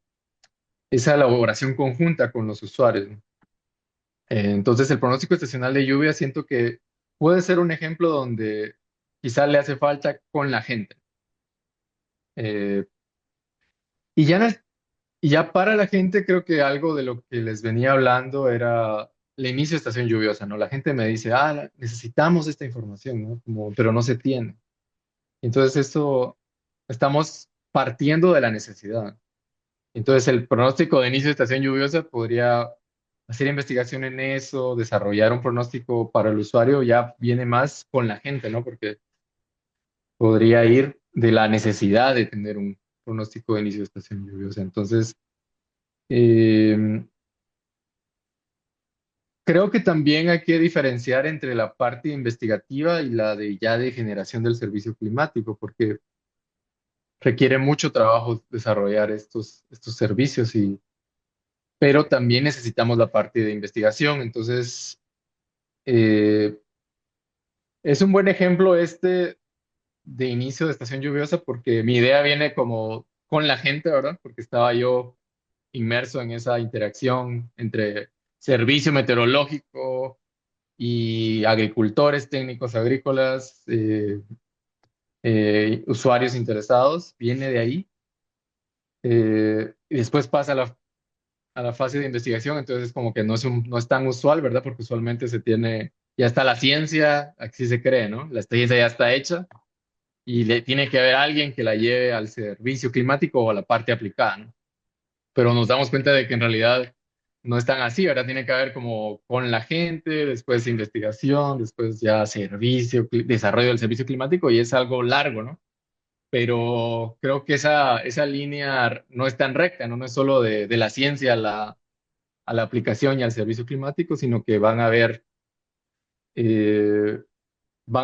esa elaboración conjunta con los usuarios, ¿no? Entonces, el pronóstico estacional de lluvia siento que puede ser un ejemplo donde quizá le hace falta con la gente. Eh, y ya, y ya para la gente, creo que algo de lo que les venía hablando era el inicio de estación lluviosa, ¿no? La gente me dice, necesitamos esta información, ¿no? Pero no se tiene. Entonces, esto estamos partiendo de la necesidad. Entonces, el pronóstico de inicio de estación lluviosa podría hacer investigación en eso, desarrollar un pronóstico para el usuario, ya viene más con la gente, ¿no? Porque podría ir de la necesidad de tener un pronóstico de inicio de estación lluviosa. Entonces, eh, creo que también hay que diferenciar entre la parte investigativa y la de ya de generación del servicio climático, porque requiere mucho trabajo desarrollar estos servicios, pero también necesitamos la parte de investigación. Entonces, eh, es un buen ejemplo este de inicio de estación lluviosa porque mi idea viene como con la gente, ¿verdad? Porque estaba yo inmerso en esa interacción entre servicio meteorológico y agricultores, técnicos agrícolas, usuarios interesados, viene de ahí. Y después pasa a la fase de investigación, entonces como que no es tan usual, ¿verdad? Porque usualmente se tiene, ya está la ciencia, así se cree, ¿no? La ciencia ya está hecha y le tiene que haber alguien que la lleve al servicio climático o a la parte aplicada, ¿no? Pero nos damos cuenta de que en realidad no es tan así, ¿verdad? Tiene que haber como con la gente, después investigación, después ya servicio, desarrollo del servicio climático y es algo largo, ¿no? Pero creo que esa línea no es tan recta, ¿no? No es solo de la ciencia a la aplicación y al servicio climático, sino que eh, van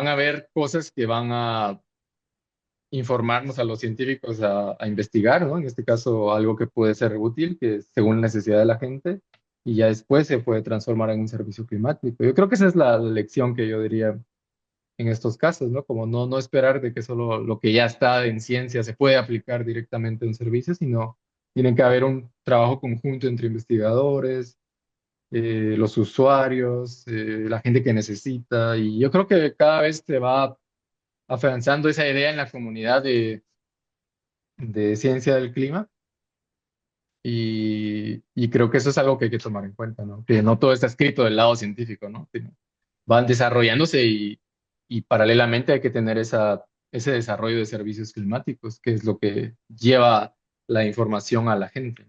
a haber cosas que van a informarnos a los científicos a investigar, ¿no? En este caso, algo que puede ser útil, que es según la necesidad de la gente, y ya después se puede transformar en un servicio climático. Yo creo que esa es la lección que yo diría en estos casos, ¿no? Como no esperar de que solo lo que ya está en ciencia se puede aplicar directamente en servicios, sino tiene que haber un trabajo conjunto entre investigadores, los usuarios, la gente que necesita, y yo creo que cada vez se va afianzando esa idea en la comunidad de ciencia del clima y creo que eso es algo que hay que tomar en cuenta, ¿no? Que no todo está escrito del lado científico, ¿no? Sino van desarrollándose y paralelamente hay que tener ese desarrollo de servicios climáticos, que es lo que lleva la información a la gente.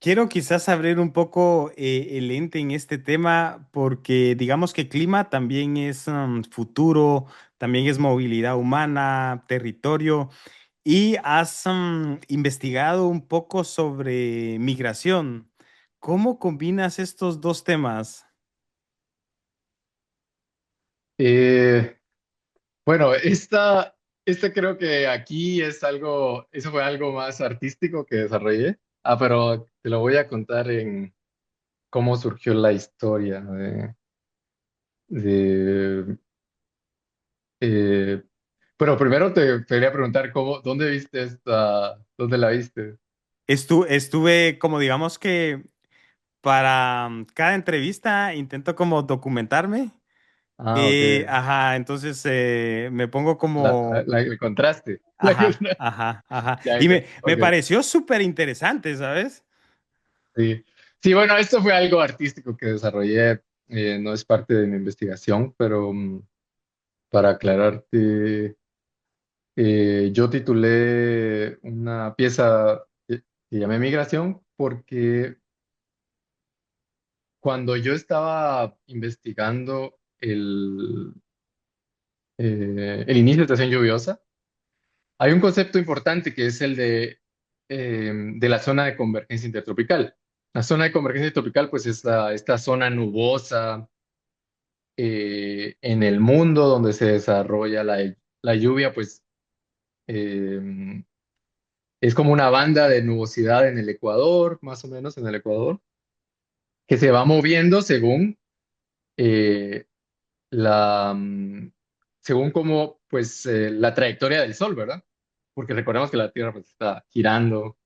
Quiero quizás abrir un poco el lente en este tema porque digamos que clima también es futuro, también es movilidad humana, territorio y has investigado un poco sobre migración. ¿Cómo combinas estos dos temas? Eh, bueno, esta creo que aquí es algo, eso fue algo más artístico que desarrollé. Ah, pero te lo voy a contar en cómo surgió la historia de eh, bueno, primero te quería preguntar dónde viste dónde la viste. Estuve como digamos que para cada entrevista intento como documentarme. Ah, ok. Ajá, entonces me pongo La, como, el contraste. ajá, ajá, ajá. Ya, Y ya, me ok. pareció súper interesante, ¿sabes? Sí. Sí, bueno, esto fue algo artístico que desarrollé, no es parte de mi investigación, pero para aclararte, yo titulé una pieza que llamé Migración porque cuando yo estaba investigando el inicio de estación lluviosa, hay un concepto importante que es el de la zona de convergencia intertropical. La zona de convergencia intertropical, pues, es esta zona nubosa en el mundo donde se desarrolla la lluvia, pues, eh, es como una banda de nubosidad en el Ecuador, más o menos en el Ecuador, que se va moviendo eh, la, mm, según como, pues, la trayectoria del Sol, ¿verdad? Porque recordemos que la Tierra pues, está girando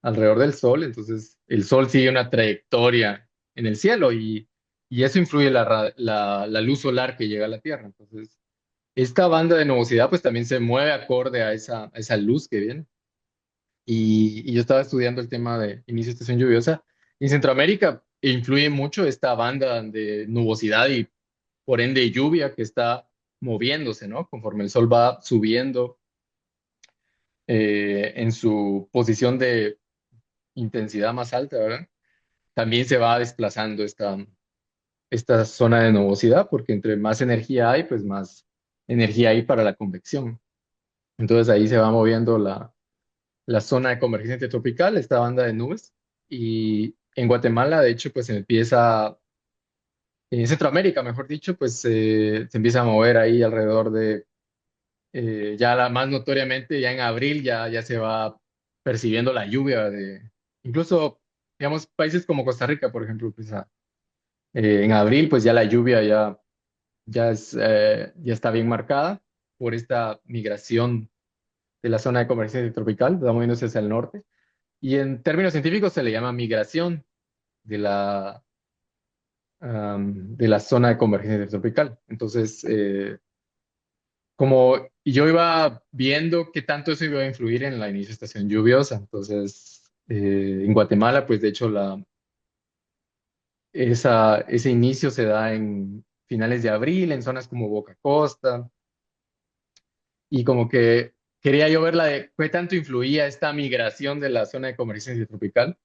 alrededor del Sol, entonces el Sol sigue una trayectoria en el cielo y eso influye la luz solar que llega a la Tierra. Entonces, esta banda de nubosidad pues también se mueve acorde a esa luz que viene. Y yo estaba estudiando el tema de inicio de estación lluviosa. Y en Centroamérica influye mucho esta banda de nubosidad y por ende lluvia que está moviéndose, ¿no? Conforme el sol va subiendo en su posición de intensidad más alta, ¿verdad? también se va desplazando esta zona de nubosidad, porque entre más energía hay, pues más energía hay para la convección. Entonces ahí se va moviendo la zona de convergencia intertropical, esta banda de nubes. Y en Guatemala, de hecho, pues se empieza, en Centroamérica, mejor dicho, pues se empieza a mover ahí alrededor de, ya más notoriamente, ya en abril ya se va percibiendo la lluvia de, incluso, digamos, países como Costa Rica, por ejemplo, pues en abril, pues ya la lluvia ya está bien marcada por esta migración de la zona de convergencia tropical, va moviéndose hacia el norte. Y en términos científicos se le llama migración de de la zona de convergencia tropical. Entonces, como yo iba viendo qué tanto eso iba a influir en la inicio de estación lluviosa, entonces en Guatemala, pues de hecho ese inicio se da en finales de abril, en zonas como Boca Costa, y como que quería yo ver de qué tanto influía esta migración de la zona de convergencia tropical.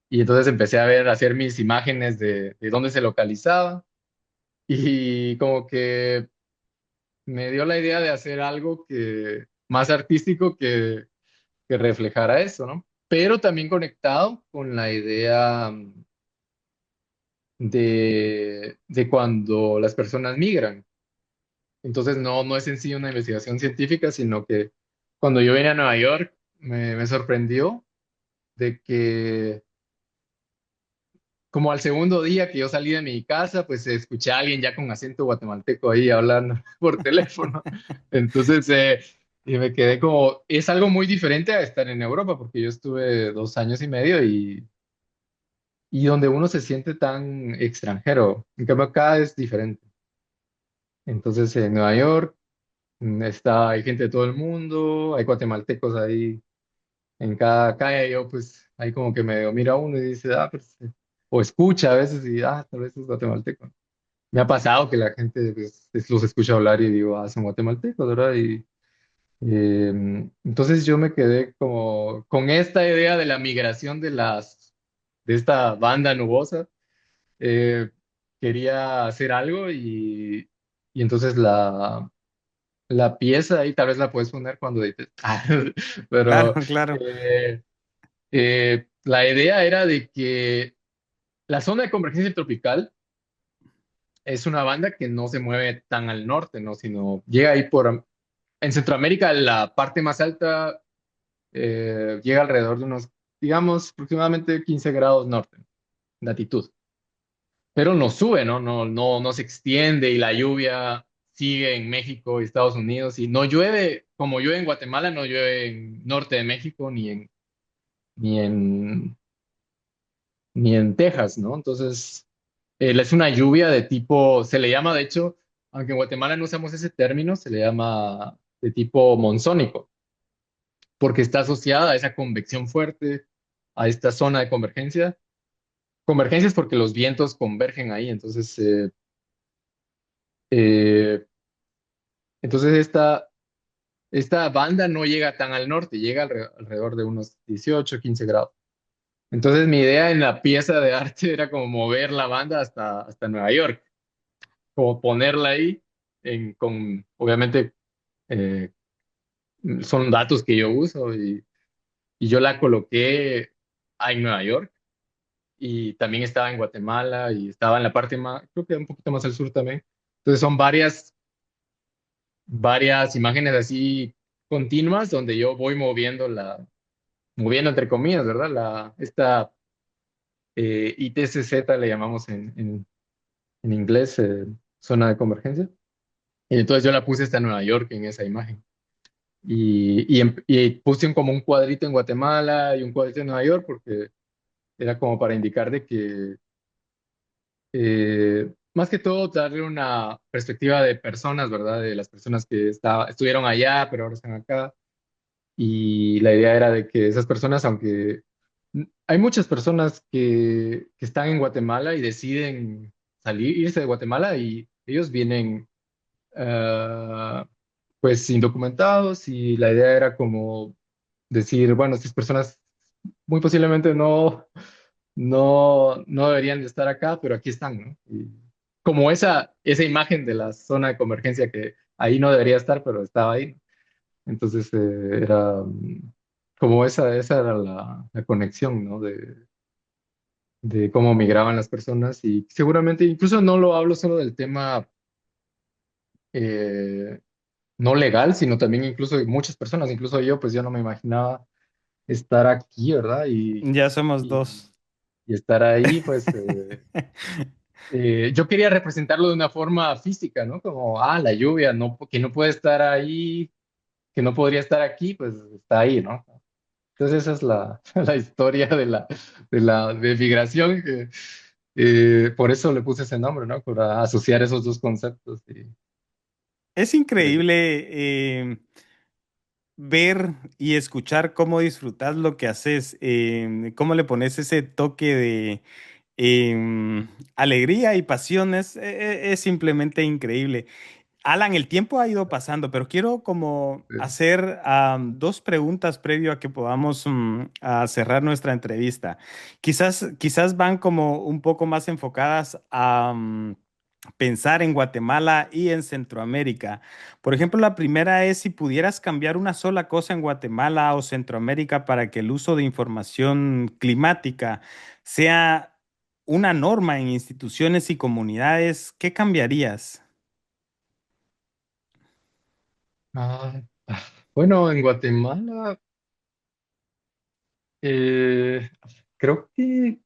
Y entonces empecé a hacer mis imágenes de dónde se localizaba y como que me dio la idea de hacer algo más artístico que reflejara eso, ¿no? Pero también conectado con la idea de cuando las personas migran. Entonces no es en sí una investigación científica, sino que cuando yo vine a Nueva York me sorprendió de que como al segundo día que yo salí de mi casa, pues escuché a alguien ya con acento guatemalteco ahí hablando por teléfono. Entonces, y me quedé como, es algo muy diferente a estar en Europa, porque yo estuve 2 años y medio y donde uno se siente tan extranjero. En cambio, acá es diferente. Entonces, en Nueva York hay gente de todo el mundo, hay guatemaltecos ahí en cada calle. Yo, pues, ahí como que me mira uno y dice, pues, o escucha a veces y, tal vez es guatemalteco. Me ha pasado que la gente pues, los escucha hablar y digo, son guatemaltecos, ¿verdad? Entonces yo me quedé como con esta idea de la migración de esta banda nubosa. Eh, Quería hacer algo y entonces la pieza ahí tal vez la puedes poner cuando edites. Pero Claro, claro. eh, la idea era de que la zona de convergencia tropical es una banda que no se mueve tan al norte, ¿no? Sino llega ahí en Centroamérica, la parte más alta llega alrededor de unos, digamos, aproximadamente 15 grados norte de latitud. Pero no sube, ¿no? No se extiende y la lluvia sigue en México y Estados Unidos y no llueve, como llueve en Guatemala, no llueve en norte de México ni en, ni en Texas, ¿no? Entonces, es una lluvia de tipo, se le llama, de hecho, aunque en Guatemala no usamos ese término, se le llama de tipo monzónico, porque está asociada a esa convección fuerte, a esta zona de convergencia. Convergencia es porque los vientos convergen ahí, eh, entonces esta banda no llega tan al norte, llega alrededor de unos 18, 15 grados. Entonces mi idea en la pieza de arte era como mover la banda hasta Nueva York, como ponerla ahí obviamente, eh, son datos que yo uso y yo la coloqué en Nueva York y también estaba en Guatemala y estaba en la parte más, creo que un poquito más al sur también. Entonces son varias imágenes así continuas donde yo voy moviendo entre comillas, ¿verdad? Esta ITCZ le llamamos en inglés, zona de convergencia. Y entonces yo la puse hasta Nueva York en esa imagen. Y puse como un cuadrito en Guatemala y un cuadrito en Nueva York porque era como para indicar de que, más que todo, darle una perspectiva de personas, ¿verdad? De las personas que estuvieron allá, pero ahora están acá. Y la idea era de que esas personas, aunque hay muchas personas que están en Guatemala y deciden irse de Guatemala y ellos vienen pues indocumentados y la idea era como decir, bueno, estas personas muy posiblemente no deberían de estar acá, pero aquí están, ¿no? Y como esa imagen de la zona de convergencia que ahí no debería estar, pero estaba ahí. Entonces era como esa era la conexión, ¿no? De cómo migraban las personas y seguramente incluso no lo hablo solo del tema eh, no legal, sino también incluso de muchas personas, incluso yo, pues yo no me imaginaba estar aquí, ¿verdad? Ya somos Y, dos. y estar ahí, pues yo quería representarlo de una forma física, ¿no? Como, la lluvia, no, que no puede estar ahí, que no podría estar aquí, pues está ahí, ¿no? Entonces esa es la historia de migración, que por eso le puse ese nombre, ¿no? Para asociar esos dos conceptos. Es Eh, increíble ver y escuchar cómo disfrutas lo que haces, cómo le pones ese toque de alegría y pasiones, es simplemente increíble. Alan, el tiempo ha ido pasando, pero quiero como eh, hacer dos preguntas previo a que podamos a cerrar nuestra entrevista. Quizás van como un poco más enfocadas a pensar en Guatemala y en Centroamérica. Por ejemplo, la primera es si pudieras cambiar una sola cosa en Guatemala o Centroamérica para que el uso de información climática sea una norma en instituciones y comunidades, ¿qué cambiarías? ah, bueno, en Guatemala, eh, creo que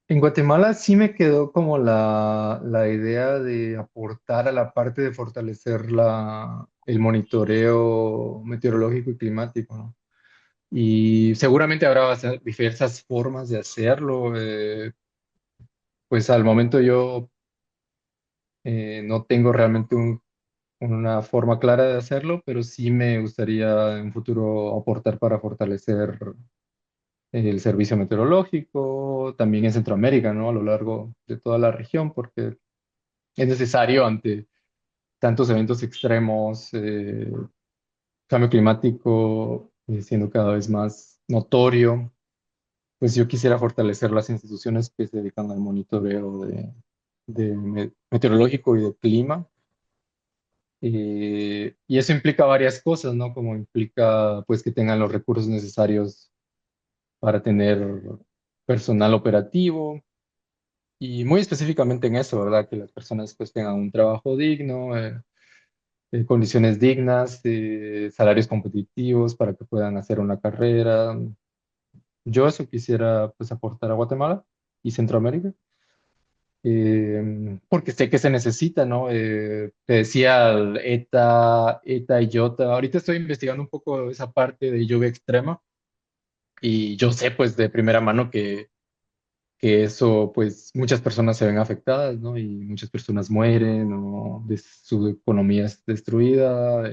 en Guatemala sí me quedó como la idea de aportar a la parte de fortalecer el monitoreo meteorológico y climático, ¿no? Y seguramente habrá diversas formas de hacerlo. Pues al momento yo no tengo realmente una forma clara de hacerlo, pero sí me gustaría en un futuro aportar para fortalecer el servicio meteorológico, también en Centroamérica, ¿no? A lo largo de toda la región, porque es necesario ante tantos eventos extremos, cambio climático siendo cada vez más notorio. Pues yo quisiera fortalecer las instituciones que se dedican al monitoreo de meteorológico y de clima. Y eso implica varias cosas, ¿no? Como implica, pues, que tengan los recursos necesarios para tener personal operativo y muy específicamente en eso, ¿verdad? Que las personas, pues, tengan un trabajo digno, condiciones dignas, salarios competitivos para que puedan hacer una carrera. Yo eso quisiera, pues, aportar a Guatemala y Centroamérica. Porque sé que se necesita, ¿no? Te decía el ETA y YOTA. Ahorita estoy investigando un poco esa parte de lluvia extrema y yo sé pues de primera mano que eso pues muchas personas se ven afectadas, ¿no? Y muchas personas mueren o su economía es destruida,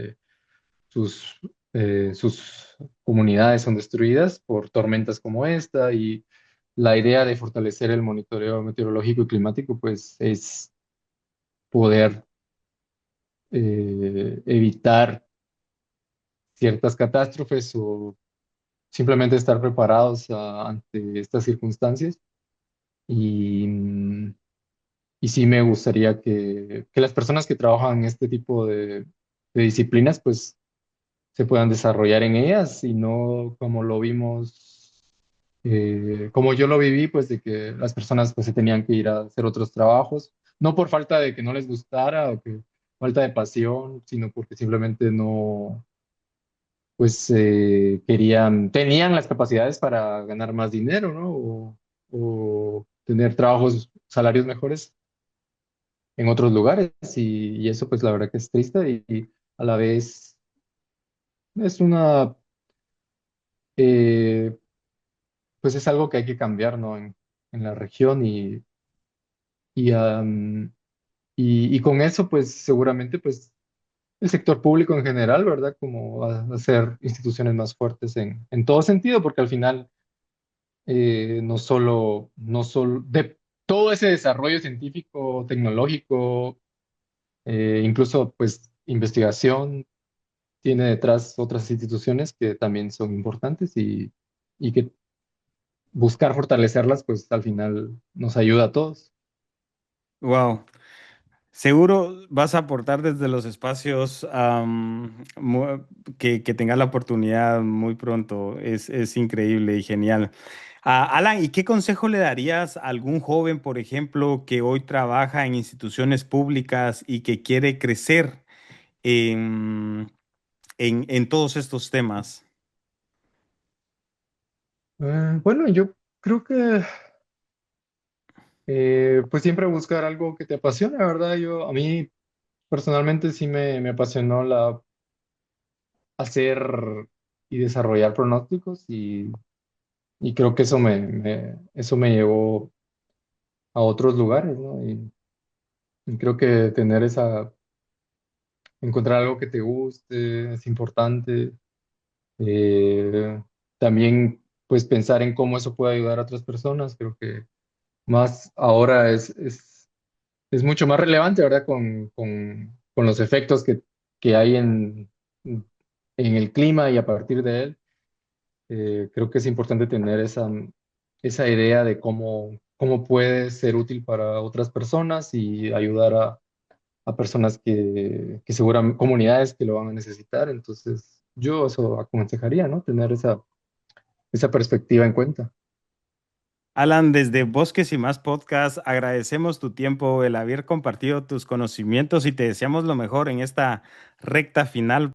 sus, sus comunidades son destruidas por tormentas como esta y la idea de fortalecer el monitoreo meteorológico y climático pues es poder evitar ciertas catástrofes o simplemente estar preparados ante estas circunstancias. Y, y sí me gustaría que las personas que trabajan en este tipo de disciplinas pues se puedan desarrollar en ellas y no como lo vimos, como yo lo viví, pues de que las personas pues se tenían que ir a hacer otros trabajos, no por falta de que no les gustara o que falta de pasión, sino porque simplemente no, pues tenían las capacidades para ganar más dinero, ¿no? O tener trabajos, salarios mejores en otros lugares y eso pues la verdad que es triste y a la vez es eh, pues es algo que hay que cambiar, ¿no? En la región y, am, y con eso, pues seguramente, pues el sector público en general, ¿verdad? Como hacer instituciones más fuertes en todo sentido, porque al final no solo de todo ese desarrollo científico, tecnológico, incluso pues investigación tiene detrás otras instituciones que también son importantes y que buscar fortalecerlas, pues al final nos ayuda a todos. Wow. Seguro vas a aportar desde los espacios que tengas la oportunidad muy pronto. Es increíble y genial. Alan, ¿y qué consejo le darías a algún joven, por ejemplo, que hoy trabaja en instituciones públicas y que quiere crecer en, en todos estos temas? Bueno, yo creo que pues siempre buscar algo que te apasione, ¿verdad? A mí personalmente sí me apasionó hacer y desarrollar pronósticos y creo que eso me llevó a otros lugares, ¿no? Y creo que encontrar algo que te guste es importante. Eh, También, pues pensar en cómo eso puede ayudar a otras personas, creo que más ahora es mucho más relevante, ¿verdad? Con los efectos que hay en el clima y a partir de él. Creo que es importante tener esa idea de cómo puede ser útil para otras personas y ayudar a personas que seguramente, comunidades que lo van a necesitar. Entonces, yo eso aconsejaría, ¿no? Tener esa perspectiva en cuenta. Alan, desde Bosques y Más Podcast, agradecemos tu tiempo, el haber compartido tus conocimientos y te deseamos lo mejor en esta recta final.